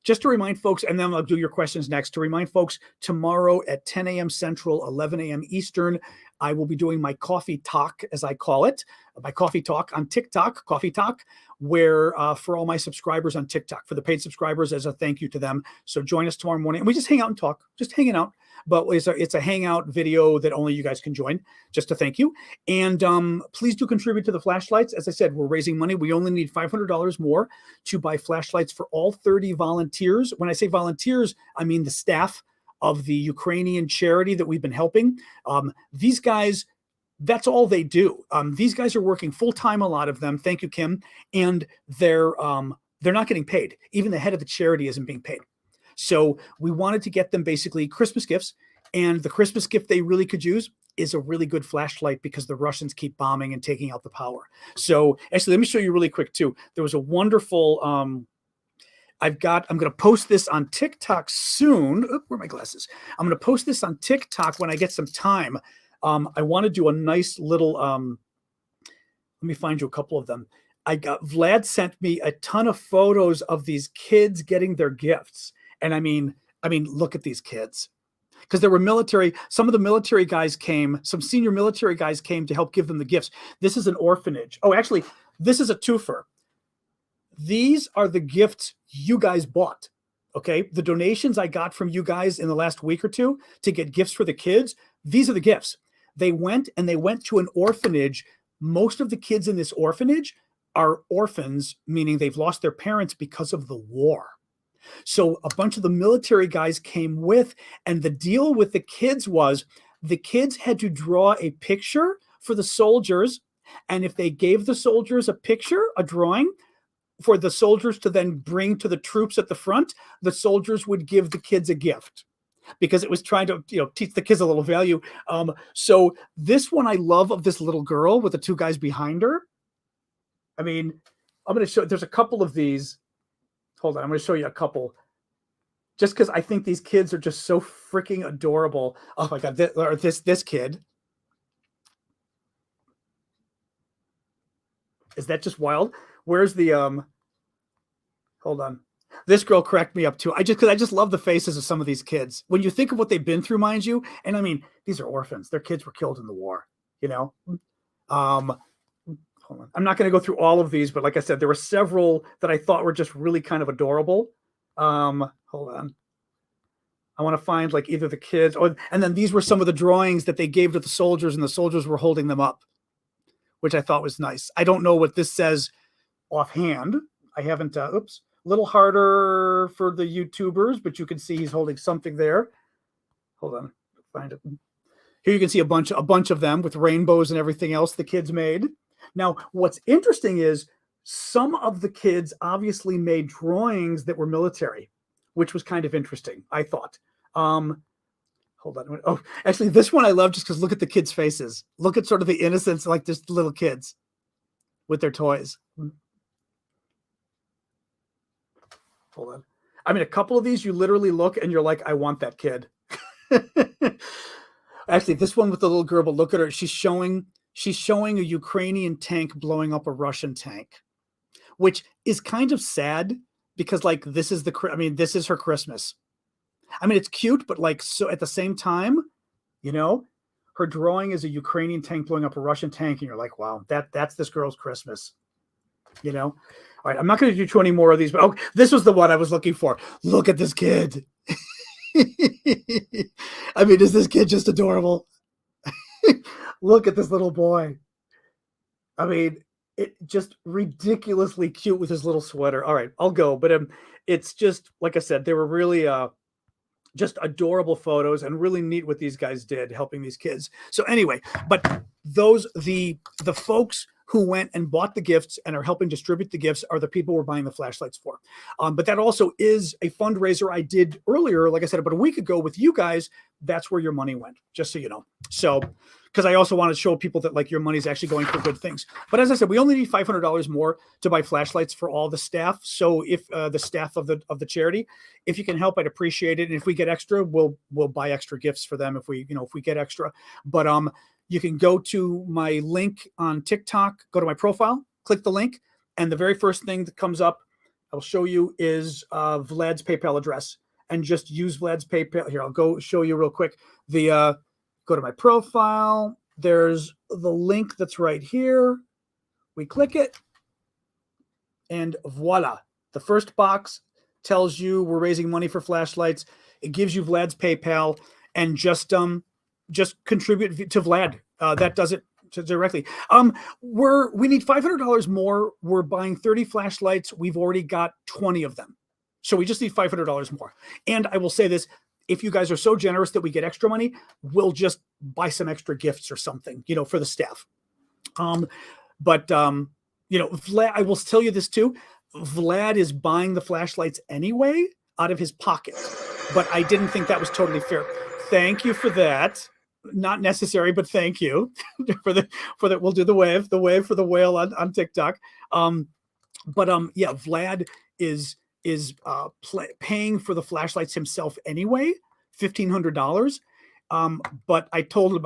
just to remind folks, and then I'll do your questions next, to remind folks, tomorrow at 10 a.m. Central, 11 a.m. Eastern, I will be doing my coffee talk, as I call it, my coffee talk on TikTok, Coffee Talk, where for all my subscribers on TikTok, for the paid subscribers, as a thank you to them. So join us tomorrow morning, and we just hang out and talk, just hanging out. But it's a hangout video that only you guys can join, just to thank you. And please do contribute to the flashlights. As I said, we're raising money. We only need $500 more to buy flashlights for all 30 volunteers. When I say volunteers, I mean the staff of the Ukrainian charity that we've been helping. These guys, that's all they do. These guys are working full-time, a lot of them. Thank you, Kim. And they're not getting paid. Even the head of the charity isn't being paid. So we wanted to get them basically Christmas gifts, and the Christmas gift they really could use is a really good flashlight, because the Russians keep bombing and taking out the power. So actually, let me show you really quick too. There was a wonderful, I'm going to post this on TikTok soon. Oop, where are my glasses? I'm going to post this on TikTok when I get some time. I want to do a nice little, let me find you a couple of them. Vlad sent me a ton of photos of these kids getting their gifts. And I mean, look at these kids, because there were military. Some of the military guys came, some senior military guys came to help give them the gifts. This is an orphanage. Oh, actually, this is a twofer. These are the gifts you guys bought. Okay. The donations I got from you guys in the last week or two to get gifts for the kids. These are the gifts. They went to an orphanage. Most of the kids in this orphanage are orphans, meaning they've lost their parents because of the war. So a bunch of the military guys came with, and the deal with the kids was the kids had to draw a picture for the soldiers. And if they gave the soldiers a picture, a drawing for the soldiers to then bring to the troops at the front, the soldiers would give the kids a gift, because it was trying to, teach the kids a little value. So this one I love, of this little girl with the two guys behind her. I mean, I'm going to show, there's a couple of these. Hold on, I'm going to show you a couple, just because I think these kids are just so freaking adorable. Oh my God, this kid. Is that just wild? Where's the, hold on. This girl cracked me up too. Because I just love the faces of some of these kids. When you think of what they've been through, mind you, and I mean, these are orphans. Their kids were killed in the war, Hold on. I'm not going to go through all of these, but like I said, there were several that I thought were just really kind of adorable. Hold on. I want to find like either the kids, and then these were some of the drawings that they gave to the soldiers, and the soldiers were holding them up, which I thought was nice. I don't know what this says offhand. I haven't, a little harder for the YouTubers, but you can see he's holding something there. Hold on, find it. Here you can see a bunch of them with rainbows and everything else the kids made. Now, what's interesting is some of the kids obviously made drawings that were military, which was kind of interesting, I thought. Hold on. Oh, actually, this one I love just because look at the kids' faces. Look at sort of the innocence, like just little kids with their toys. Hold on. I mean, a couple of these, you literally look and you're like, I want that kid. Actually, this one with the little girl, but look at her. She's showing a Ukrainian tank blowing up a Russian tank, which is kind of sad, because like this is her Christmas. I mean, it's cute, but like, so at the same time, her drawing is a Ukrainian tank blowing up a Russian tank, and you're like, wow, that's this girl's Christmas. All right, I'm not going to do too many more of these, but this was the one I was looking for. Look at this kid. I mean, is this kid just adorable? Look at this little boy. I mean, it just ridiculously cute with his little sweater. All right, I'll go. But it's just, like I said, they were really just adorable photos, and really neat what these guys did helping these kids. So anyway, but the folks who went and bought the gifts and are helping distribute the gifts are the people we're buying the flashlights for. But that also is a fundraiser I did earlier, like I said, about a week ago with you guys. That's where your money went, just so you know. So, because I also want to show people that like your money's actually going for good things. But as I said, we only need $500 more to buy flashlights for all the staff. So if the staff of the charity, if you can help, I'd appreciate it. And if we get extra, we'll buy extra gifts for them if we get extra. But you can go to my link on TikTok, go to my profile, click the link, and the very first thing that comes up I will show you is Vlad's PayPal address, and just use Vlad's PayPal. Here, I'll go show you real quick. The go to my profile. There's the link that's right here. We click it, and voila. The first box tells you we're raising money for flashlights. It gives you Vlad's PayPal, and just contribute to Vlad. That does it directly. We need $500 more. We're buying 30 flashlights. We've already got 20 of them. So we just need $500 more. And I will say this, if you guys are so generous that we get extra money, we'll just buy some extra gifts or something, for the staff. Vlad, I will tell you this too. Vlad is buying the flashlights anyway out of his pocket, but I didn't think that was totally fair. Thank you for that. Not necessary, but thank you for that. We'll do the wave for the whale on TikTok. Vlad is paying for the flashlights himself anyway, $1,500. But I told him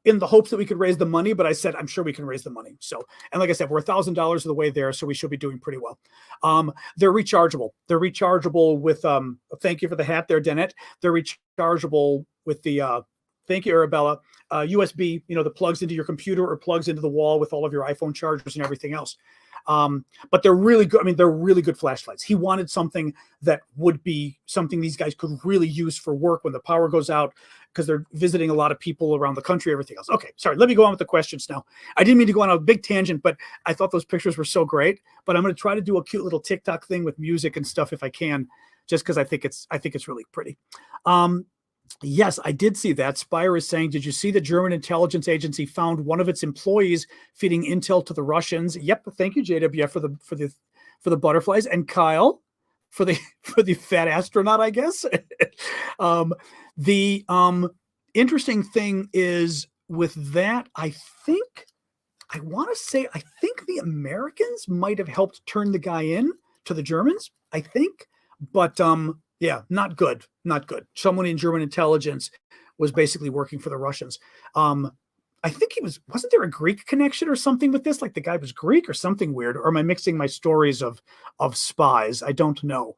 in the hopes that we could raise the money, but I said, I'm sure we can raise the money. So, and like I said, we're $1,000 of the way there, so we should be doing pretty well. They're rechargeable. They're rechargeable with, thank you for the hat there, Dennett. They're rechargeable with the, thank you, Arabella, USB, that plugs into your computer or plugs into the wall with all of your iPhone chargers and everything else. But they're really good. I mean, they're really good flashlights. He wanted something that would be something these guys could really use for work when the power goes out, because they're visiting a lot of people around the country, everything else. Okay, sorry. Let me go on with the questions now. I didn't mean to go on a big tangent, but I thought those pictures were so great. But I'm going to try to do a cute little TikTok thing with music and stuff if I can, just because I think it's really pretty. Yes, I did see that. Spire is saying, did you see the German intelligence agency found one of its employees feeding intel to the Russians? Yep. Thank you, JWF, for the butterflies, and Kyle for the fat astronaut, I guess. The interesting thing is with that, I think the Americans might have helped turn the guy in to the Germans, I think, but yeah, not good. Someone in German intelligence was basically working for the Russians. I think wasn't there a Greek connection or something with this? Like the guy was Greek or something weird, or am I mixing my stories of spies? I don't know.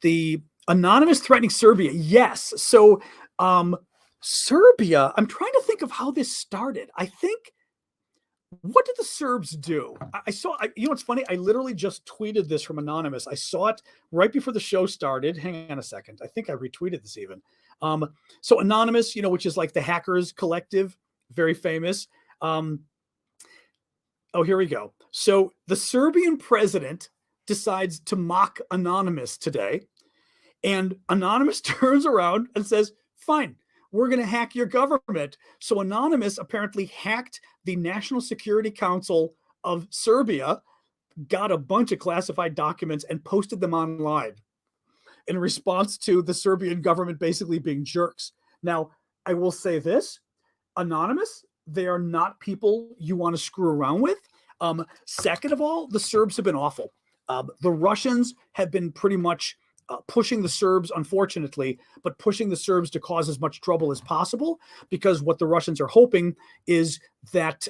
The anonymous threatening Serbia. Yes. So Serbia, I'm trying to think of how this started. I think, what did the Serbs do? I saw, what's funny? I literally just tweeted this from Anonymous. I saw it right before the show started. Hang on a second. I think I retweeted this even. So Anonymous, which is like the hackers collective, very famous. Oh, here we go. So the Serbian president decides to mock Anonymous today, and Anonymous turns around and says, fine, we're going to hack your government. So Anonymous apparently hacked the National Security Council of Serbia, got a bunch of classified documents and posted them online in response to the Serbian government basically being jerks. Now, I will say this, Anonymous, they are not people you want to screw around with. Second of all, the Serbs have been awful. The Russians have been pretty much pushing the Serbs, unfortunately, but pushing the Serbs to cause as much trouble as possible, because what the Russians are hoping is that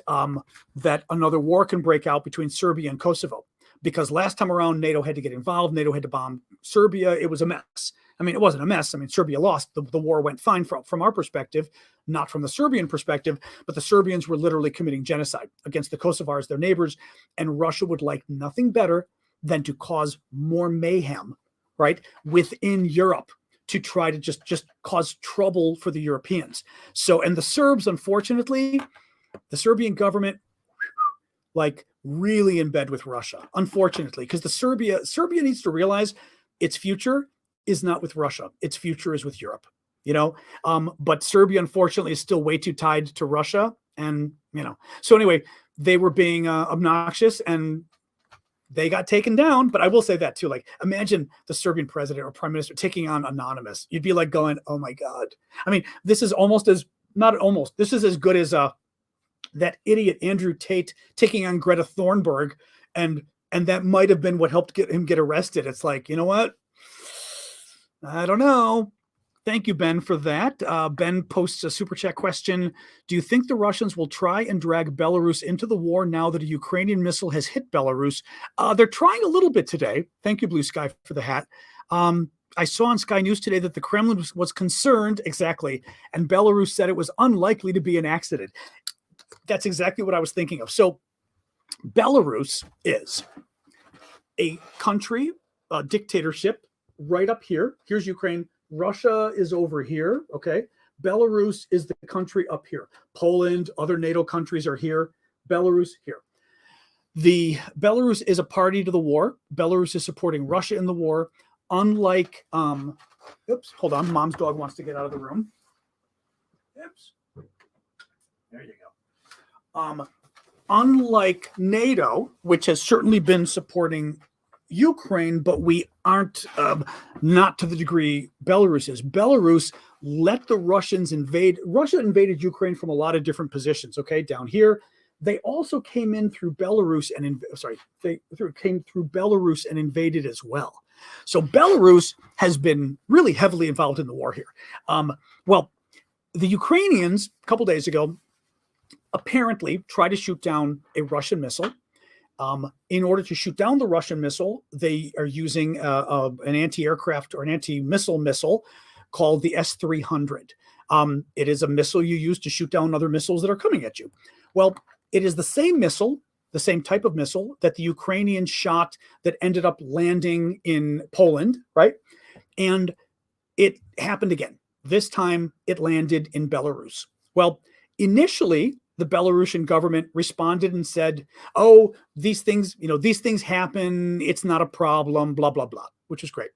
that another war can break out between Serbia and Kosovo. Because last time around, NATO had to get involved. NATO had to bomb Serbia. It was a mess. I mean, it wasn't a mess. I mean, Serbia lost. The war went fine from our perspective, not from the Serbian perspective, but the Serbians were literally committing genocide against the Kosovars, their neighbors, and Russia would like nothing better than to cause more mayhem, right, within Europe, to try to just cause trouble for the Europeans. So, and the Serbs, unfortunately, the Serbian government, like, really in bed with Russia, unfortunately, because Serbia needs to realize its future is not with Russia. Its future is with Europe, but Serbia, unfortunately, is still way too tied to Russia. And, so anyway, they were being obnoxious and they got taken down. But I will say that too, like, imagine the Serbian president or prime minister taking on Anonymous. You'd be like going, oh my God. I mean, this is this is as good as that idiot Andrew Tate taking on Greta Thunberg. And that might've been what helped get arrested. It's like, you know what? I don't know. Thank you, Ben, for that. Ben posts a super chat question. Do you think the Russians will try and drag Belarus into the war now that a Ukrainian missile has hit Belarus? They're trying a little bit today. Thank you, Blue Sky, for the hat. I saw on Sky News today that the Kremlin was concerned, exactly, and Belarus said it was unlikely to be an accident. That's exactly what I was thinking of. So Belarus is a country, a dictatorship right up here. Here's Ukraine. Russia is over here, okay? Belarus is the country up here. Poland, other NATO countries are here. Belarus here. The Belarus is a party to the war. Belarus is supporting Russia in the war. Unlike, oops, hold on. Mom's dog wants to get out of the room. Oops. There you go. Unlike NATO, which has certainly been supporting Ukraine, but we aren't, not to the degree Belarus is. Belarus let the Russians invade. Russia invaded Ukraine from a lot of different positions, okay, down here. They also came in through Belarus and, came through Belarus and invaded as well. So Belarus has been really heavily involved in the war here. Well, the Ukrainians, a couple days ago, apparently tried to shoot down a Russian missile. In order to shoot down the Russian missile, they are using an anti-aircraft or an anti-missile missile called the S-300. It is a missile you use to shoot down other missiles that are coming at you. Well, it is the same missile, the same type of missile that the Ukrainians shot that ended up landing in Poland, right? And it happened again. This time it landed in Belarus. Well, initially, the Belarusian government responded and said, oh, these things happen. It's not a problem, blah, blah, blah, which is great.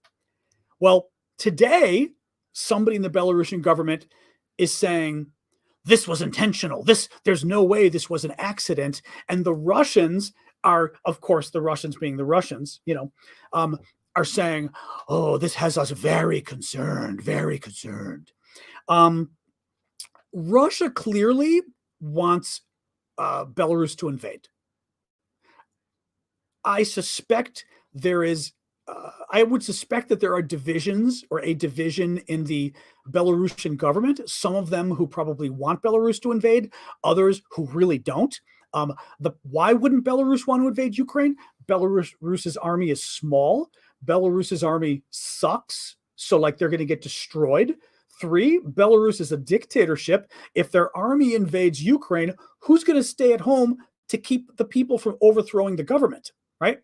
Well, today, somebody in the Belarusian government is saying, this was intentional. There's no way this was an accident. And the Russians are, of course, the Russians being the Russians, are saying, oh, this has us very concerned, very concerned. Russia clearly wants Belarus to invade. I suspect there is, I would suspect that there are divisions or a division in the Belarusian government, some of them who probably want Belarus to invade, others who really don't. Why wouldn't Belarus want to invade Ukraine? Belarus's army is small. Belarus's army sucks. So like they're going to get destroyed. 3, Belarus is a dictatorship. If their army invades Ukraine, who's going to stay at home to keep the people from overthrowing the government, right?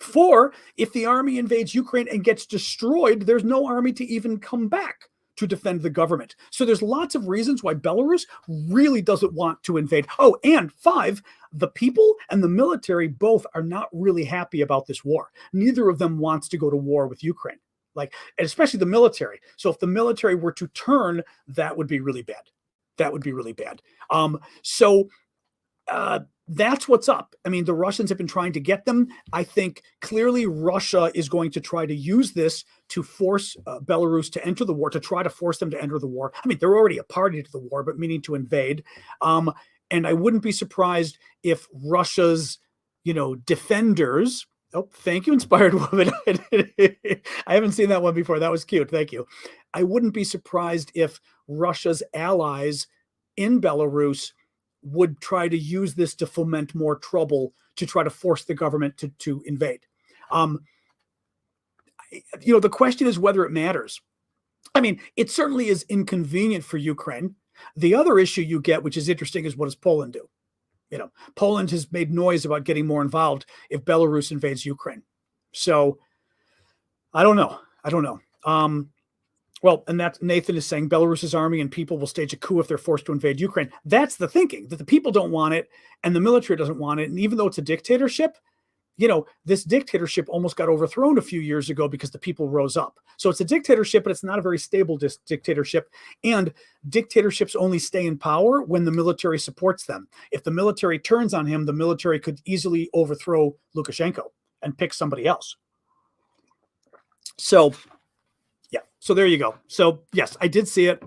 4, if the army invades Ukraine and gets destroyed, there's no army to even come back to defend the government. So there's lots of reasons why Belarus really doesn't want to invade. Oh, and 5, the people and the military both are not really happy about this war. Neither of them wants to go to war with Ukraine. Like, especially the military. So if the military were to turn, that would be really bad. That would be really bad. That's what's up. I mean, the Russians have been trying to get them. I think clearly Russia is going to try to use this to force Belarus to enter the war, to try to force them to enter the war. I mean, they're already a party to the war, but meaning to invade. And I wouldn't be surprised if Russia's, defenders. Oh, thank you, Inspired Woman. I haven't seen that one before. That was cute. Thank you. I wouldn't be surprised if Russia's allies in Belarus would try to use this to foment more trouble, to try to force the government to invade. The question is whether it matters. I mean, it certainly is inconvenient for Ukraine. The other issue you get, which is interesting, is what does Poland do? Poland has made noise about getting more involved if Belarus invades Ukraine. So I don't know. Well, and that Nathan is saying Belarus's army and people will stage a coup if they're forced to invade Ukraine. That's the thinking, that the people don't want it and the military doesn't want it. And even though it's a dictatorship, this dictatorship almost got overthrown a few years ago because the people rose up. So it's a dictatorship, but it's not a very stable dictatorship. And dictatorships only stay in power when the military supports them. If the military turns on him, the military could easily overthrow Lukashenko and pick somebody else. So, yeah. So there you go. So, yes, I did see it.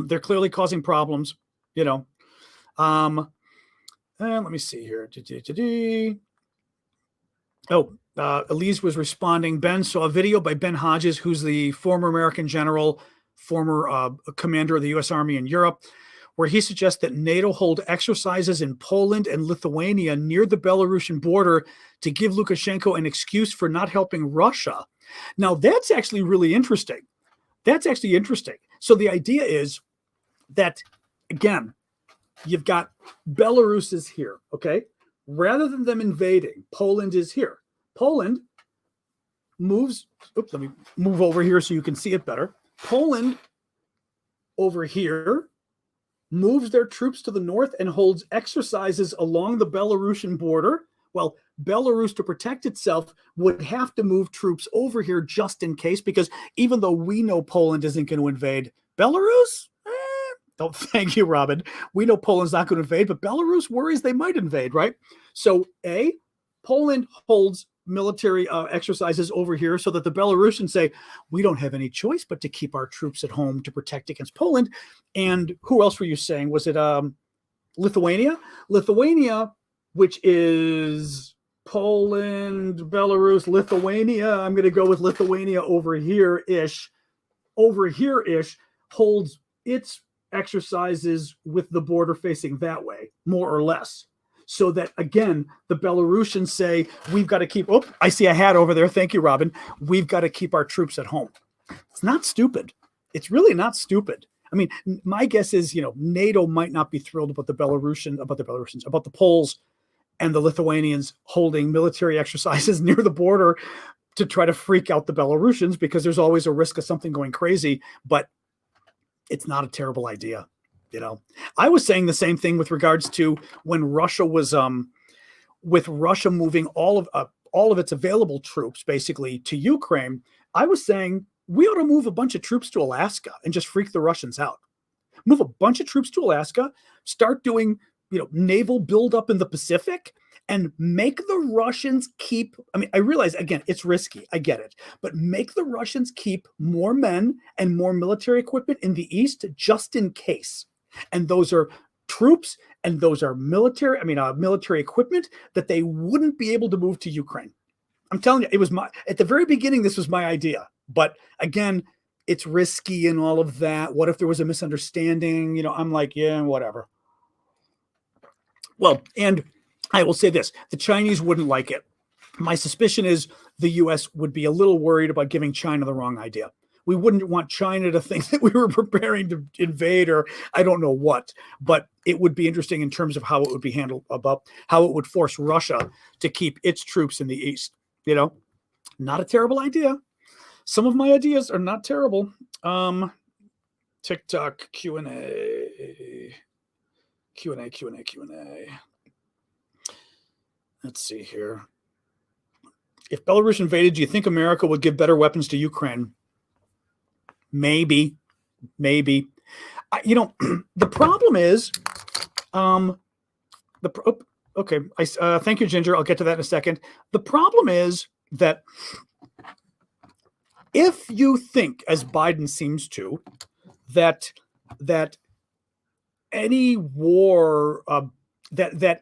They're clearly causing problems, And let me see here. Elise was responding. Ben saw a video by Ben Hodges, who's the former American general former commander of the U.S. Army in Europe, where he suggests that NATO hold exercises in Poland and Lithuania near the Belarusian border to give Lukashenko an excuse for not helping Russia. Now, that's actually really interesting. That's actually interesting. So the idea is that, again, you've got Belarus is here, okay? Rather than them invading, Poland is here. Poland moves, oops, let me move over here so you can see it better. Poland over here moves their troops to the north and holds exercises along the Belarusian border. Well, Belarus, to protect itself, would have to move troops over here just in case, because even though we know Poland isn't going to invade Belarus, don't thank you, Robin. We know Poland's not going to invade, but Belarus worries they might invade, right? So, Poland holds military exercises over here so that the Belarusians say, we don't have any choice but to keep our troops at home to protect against Poland. And who else were you saying? Was it Lithuania? Lithuania, which is Poland, Belarus, Lithuania. I'm going to go with Lithuania over here-ish. Over here-ish holds its exercises with the border facing that way, more or less. So that, again, the Belarusians say, we've got to keep, oh, I see a hat over there. Thank you, Robin. We've got to keep our troops at home. It's not stupid. It's really not stupid. I mean, my guess is, NATO might not be thrilled about the Poles and the Lithuanians holding military exercises near the border to try to freak out the Belarusians, because there's always a risk of something going crazy, but it's not a terrible idea. I was saying the same thing with regards to when Russia was, with Russia moving all of its available troops basically to Ukraine. I was saying we ought to move a bunch of troops to Alaska and just freak the Russians out. Move a bunch of troops to Alaska, start doing, naval buildup in the Pacific, and make the Russians keep, I realize, again, it's risky. I get it. But make the Russians keep more men and more military equipment in the East just in case. And those are troops and those are military equipment that they wouldn't be able to move to Ukraine. I'm telling you, it was at the very beginning, this was my idea. But again, it's risky and all of that. What if there was a misunderstanding? I'm like, yeah, whatever. Well, and I will say this, the Chinese wouldn't like it. My suspicion is the U.S. would be a little worried about giving China the wrong idea. We wouldn't want China to think that we were preparing to invade or I don't know what, but it would be interesting in terms of how it would be handled, about how it would force Russia to keep its troops in the East. Not a terrible idea. Some of my ideas are not terrible. TikTok, Q&A. Let's see here. If Belarus invaded, do you think America would give better weapons to Ukraine? Maybe. The problem is, okay. Thank you, Ginger. I'll get to that in a second. The problem is that if you think, as Biden seems to, that any war, that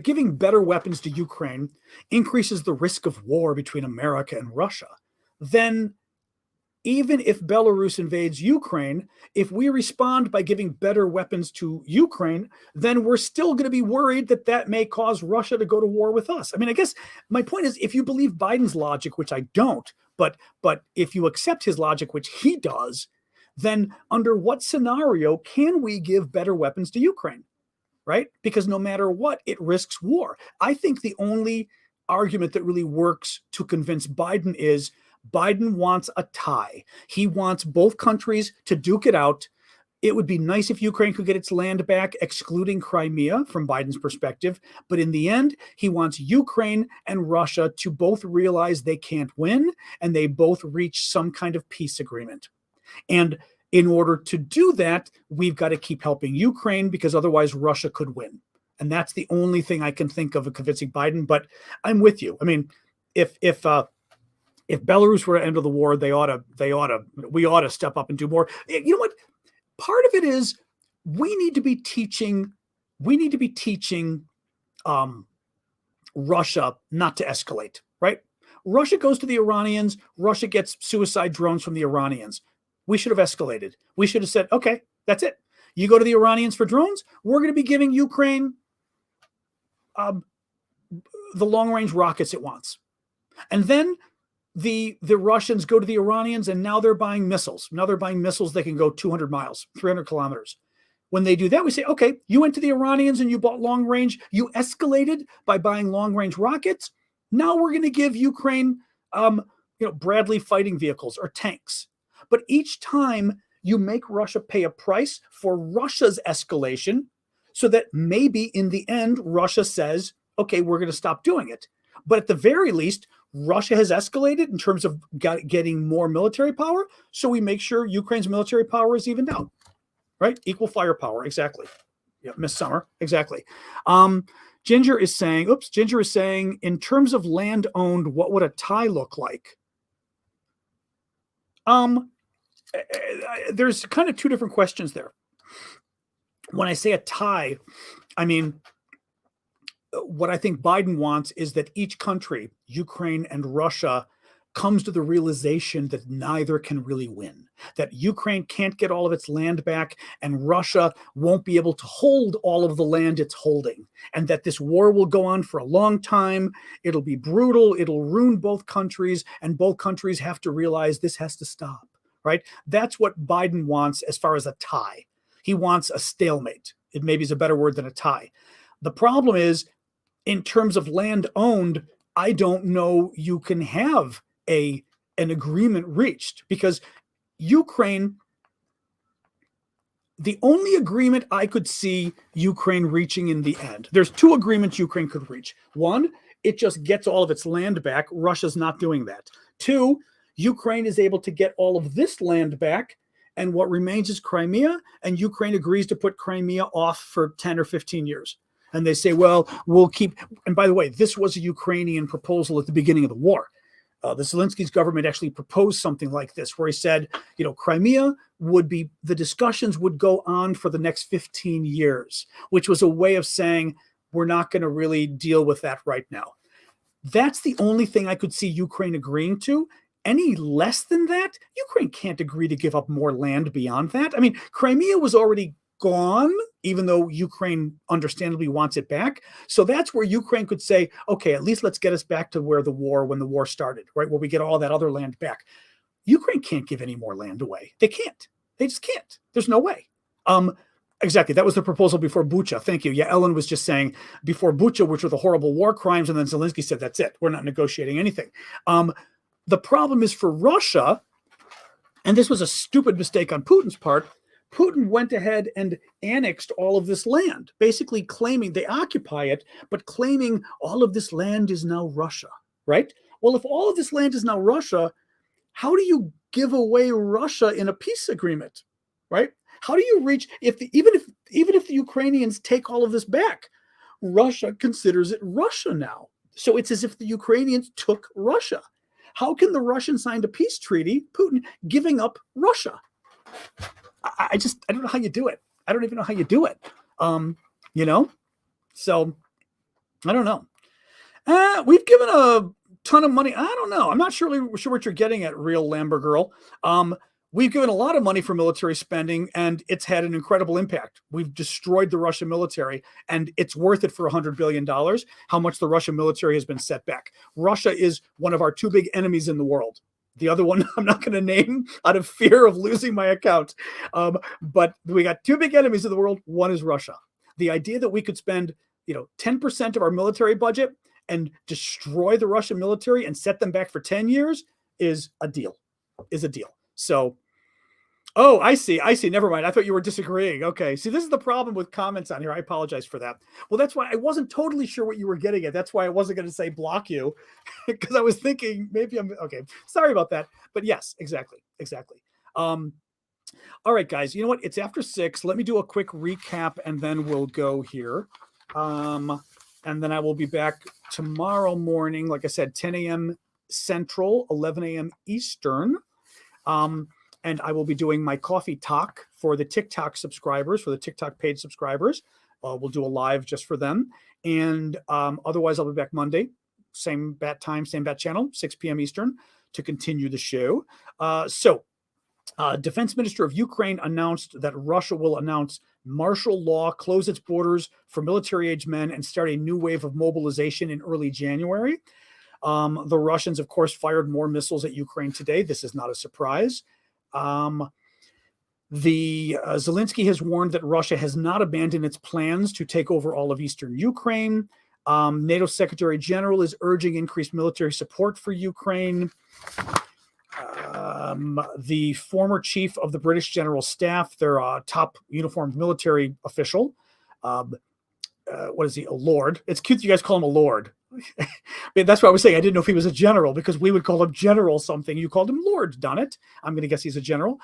giving better weapons to Ukraine increases the risk of war between America and Russia, then even if Belarus invades Ukraine, if we respond by giving better weapons to Ukraine, then we're still going to be worried that may cause Russia to go to war with us. I guess my point is, if you believe Biden's logic, which I don't, but if you accept his logic, which he does, then under what scenario can we give better weapons to Ukraine, right? Because no matter what, it risks war. I think the only argument that really works to convince Biden is Biden wants a tie. He wants both countries to duke it out. It would be nice if Ukraine could get its land back, excluding Crimea from Biden's perspective. But in the end, he wants Ukraine and Russia to both realize they can't win and they both reach some kind of peace agreement. And in order to do that, we've got to keep helping Ukraine because otherwise Russia could win. And that's the only thing I can think of convincing Biden. But I'm with you. If Belarus were to enter the war, we ought to step up and do more. You know what? Part of it is we need to be teaching Russia not to escalate, right? Russia goes to the Iranians. Russia gets suicide drones from the Iranians. We should have escalated. We should have said, okay, that's it. You go to the Iranians for drones, we're going to be giving Ukraine the long-range rockets it wants. And then the Russians go to the Iranians, and now they're buying missiles. Now they're buying missiles that can go 200 miles, 300 kilometers. When they do that, we say, okay, you went to the Iranians and you bought long range. You escalated by buying long range rockets. Now we're going to give Ukraine, Bradley fighting vehicles or tanks. But each time you make Russia pay a price for Russia's escalation, so that maybe in the end, Russia says, okay, we're going to stop doing it. But at the very least, Russia has escalated in terms of getting more military power. So we make sure Ukraine's military power is evened out. Right? Equal firepower. Exactly. Yeah, Miss Summer. Exactly. Ginger is saying, in terms of land owned, what would a tie look like? There's kind of two different questions there. When I say a tie, I mean, what I think Biden wants is that each country, Ukraine and Russia, comes to the realization that neither can really win, that Ukraine can't get all of its land back and Russia won't be able to hold all of the land it's holding, and that this war will go on for a long time. It'll be brutal. It'll ruin both countries, and both countries have to realize this has to stop, right? That's what Biden wants as far as a tie. He wants a stalemate. It maybe is a better word than a tie. The problem is, in terms of land owned, I don't know you can have an agreement reached, because Ukraine, the only agreement I could see Ukraine reaching in the end, there's two agreements Ukraine could reach. One, it just gets all of its land back. Russia's not doing that. Two, Ukraine is able to get all of this land back, and what remains is Crimea, and Ukraine agrees to put Crimea off for 10 or 15 years. And they say, well, we'll keep, and by the way, this was a Ukrainian proposal at the beginning of the war. The Zelensky's government actually proposed something like this, where he said, Crimea would be, the discussions would go on for the next 15 years, which was a way of saying, we're not going to really deal with that right now. That's the only thing I could see Ukraine agreeing to. Any less than that, Ukraine can't agree to give up more land beyond that. I mean, Crimea was already gone, even though Ukraine understandably wants it back. So that's where Ukraine could say, okay, at least let's get us back to when the war started, right? Where we get all that other land back. Ukraine can't give any more land away. They can't. They just can't. There's no way. Exactly. That was the proposal before Bucha. Thank you. Yeah, Ellen was just saying before Bucha, which were the horrible war crimes, and then Zelensky said, that's it. We're not negotiating anything. The problem is for Russia, and this was a stupid mistake on Putin's part, Putin went ahead and annexed all of this land, basically claiming they occupy it, but claiming all of this land is now Russia, right? Well, if all of this land is now Russia, how do you give away Russia in a peace agreement, right? How do you reach, even if the Ukrainians take all of this back, Russia considers it Russia now. So it's as if the Ukrainians took Russia. How can the Russians sign a peace treaty, Putin, giving up Russia? I don't know how you do it. I don't even know how you do it. So I don't know. We've given a ton of money. I don't know. I'm not sure what you're getting at, real Lambert girl. We've given a lot of money for military spending, and it's had an incredible impact. We've destroyed the Russian military, and it's worth it for $100 billion, how much the Russian military has been set back. Russia is one of our two big enemies in the world. The other one I'm not going to name out of fear of losing my account. But we got two big enemies in the world. One is Russia. The idea that we could spend 10% of our military budget and destroy the Russian military and set them back for 10 years is a deal. So, oh, I see. Never mind. I thought you were disagreeing. Okay. See, this is the problem with comments on here. I apologize for that. Well, that's why I wasn't totally sure what you were getting at. That's why I wasn't going to say block you, because I was thinking maybe I'm okay. Sorry about that. But yes, exactly. All right, guys. You know what? It's after 6. Let me do a quick recap, and then we'll go here. And then I will be back tomorrow morning. Like I said, 10 a.m. Central, 11 a.m. Eastern. And I will be doing my coffee talk for the TikTok subscribers, for the TikTok paid subscribers. We'll do a live just for them. And otherwise, I'll be back Monday, same bat time, same bat channel, 6 p.m. Eastern, to continue the show. So Defense Minister of Ukraine announced that Russia will announce martial law, close its borders for military-age men, and start a new wave of mobilization in early January. The Russians, of course, fired more missiles at Ukraine today. This is not a surprise. Zelensky has warned that Russia has not abandoned its plans to take over all of eastern Ukraine. NATO Secretary General is urging increased military support for Ukraine. The former chief of the British General Staff, their top uniformed military official, what is he, a lord? It's cute that you guys call him a lord. I mean, that's what I was saying. I didn't know if he was a general, because we would call him general something. You called him Lord, done it. I'm going to guess he's a general.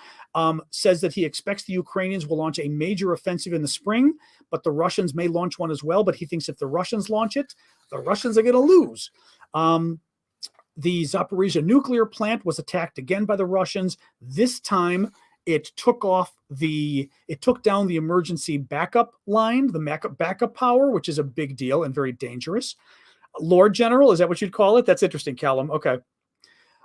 Says that he expects the Ukrainians will launch a major offensive in the spring, but the Russians may launch one as well. But he thinks if the Russians launch it, the Russians are going to lose. The Zaporizhia nuclear plant was attacked again by the Russians. This time, it took down the emergency backup line, the backup power, which is a big deal and very dangerous. Lord General, is that what you'd call it? That's interesting, Callum. Okay.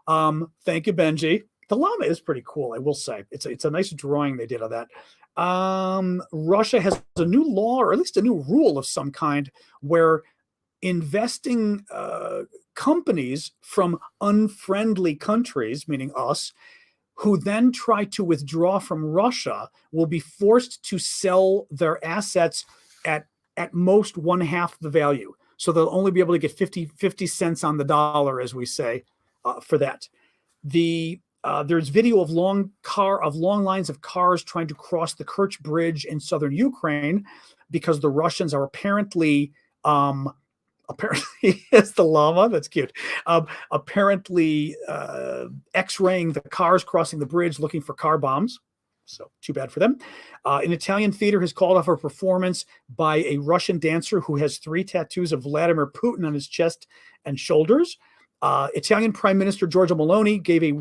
Thank you, Benji. The llama is pretty cool, I will say. It's a nice drawing they did of that. Russia has a new law, or at least a new rule of some kind, where investing companies from unfriendly countries, meaning us, who then try to withdraw from Russia, will be forced to sell their assets at most 1/2 the value. So they'll only be able to get 50 cents on the dollar, as we say, for that. There's video of long lines of cars trying to cross the Kerch Bridge in southern Ukraine, because the Russians are apparently it's the llama. That's cute. Apparently X-raying the cars crossing the bridge, looking for car bombs. So too bad for them. An Italian theater has called off a performance by a Russian dancer who has 3 tattoos of Vladimir Putin on his chest and shoulders. Italian Prime Minister Giorgia Meloni gave a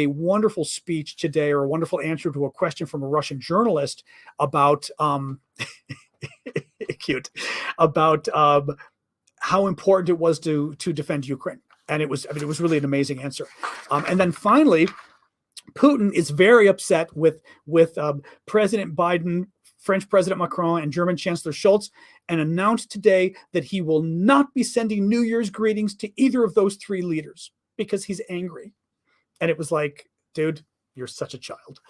wonderful speech today, or a wonderful answer to a question from a Russian journalist about cute, about how important it was to defend Ukraine. And it was really an amazing answer. And then finally, Putin is very upset with President Biden, French President Macron, and German Chancellor Scholz, and announced today that he will not be sending New Year's greetings to either of those 3 leaders because he's angry. And it was like, dude, you're such a child.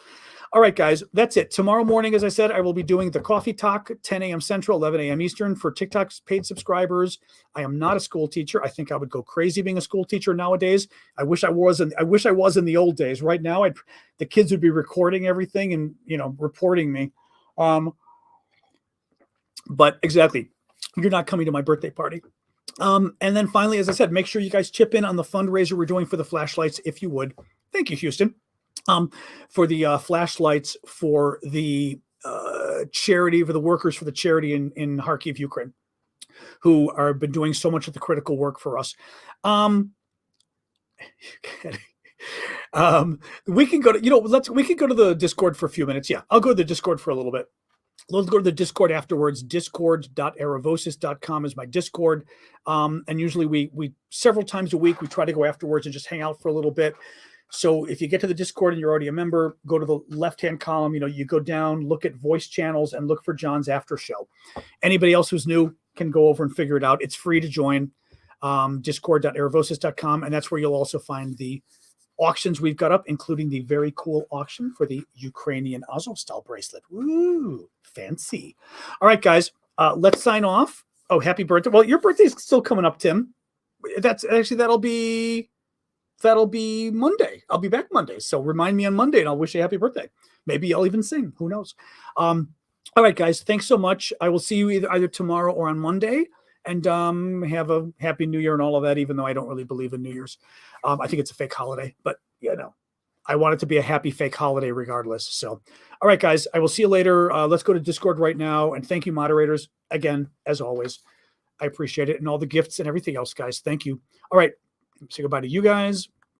All right, guys, that's it. Tomorrow morning, as I said, I will be doing the Coffee Talk, 10 a.m. Central, 11 a.m. Eastern, for TikTok's paid subscribers. I am not a school teacher. I think I would go crazy being a school teacher nowadays. I wish I was in the old days. Right now, the kids would be recording everything and, reporting me. But exactly, you're not coming to my birthday party. And then finally, as I said, make sure you guys chip in on the fundraiser we're doing for the flashlights, if you would. Thank you, Houston. For the flashlights for the charity, for the workers for the charity in Kharkiv, Ukraine, who have been doing so much of the critical work for us. We can go to, we can go to the Discord for a few minutes. Yeah, I'll go to the Discord for a little bit. Let's go to the Discord afterwards. Discord.aravosis.com is my Discord. And usually we several times a week, we try to go afterwards and just hang out for a little bit. So if you get to the Discord and you're already a member, go to the left-hand column, you go down, look at voice channels, and look for John's after show. Anybody else who's new can go over and figure it out. It's free to join. Discord.aravosis.com, and that's where you'll also find the auctions we've got up, including the very cool auction for the Ukrainian Azovstal bracelet. Woo, fancy. All right, guys, let's sign off. Oh, happy birthday. Well, your birthday's still coming up, Tim. That'll be Monday. I'll be back Monday. So remind me on Monday and I'll wish you a happy birthday. Maybe I'll even sing. Who knows? All right, guys, thanks so much. I will see you either tomorrow or on Monday. And have a happy New Year and all of that, even though I don't really believe in New Year's. I think it's a fake holiday, but I want it to be a happy fake holiday regardless. So, all right, guys, I will see you later. Let's go to Discord right now. And thank you, moderators. Again, as always, I appreciate it. And all the gifts and everything else, guys. Thank you. All right. Say goodbye to you guys.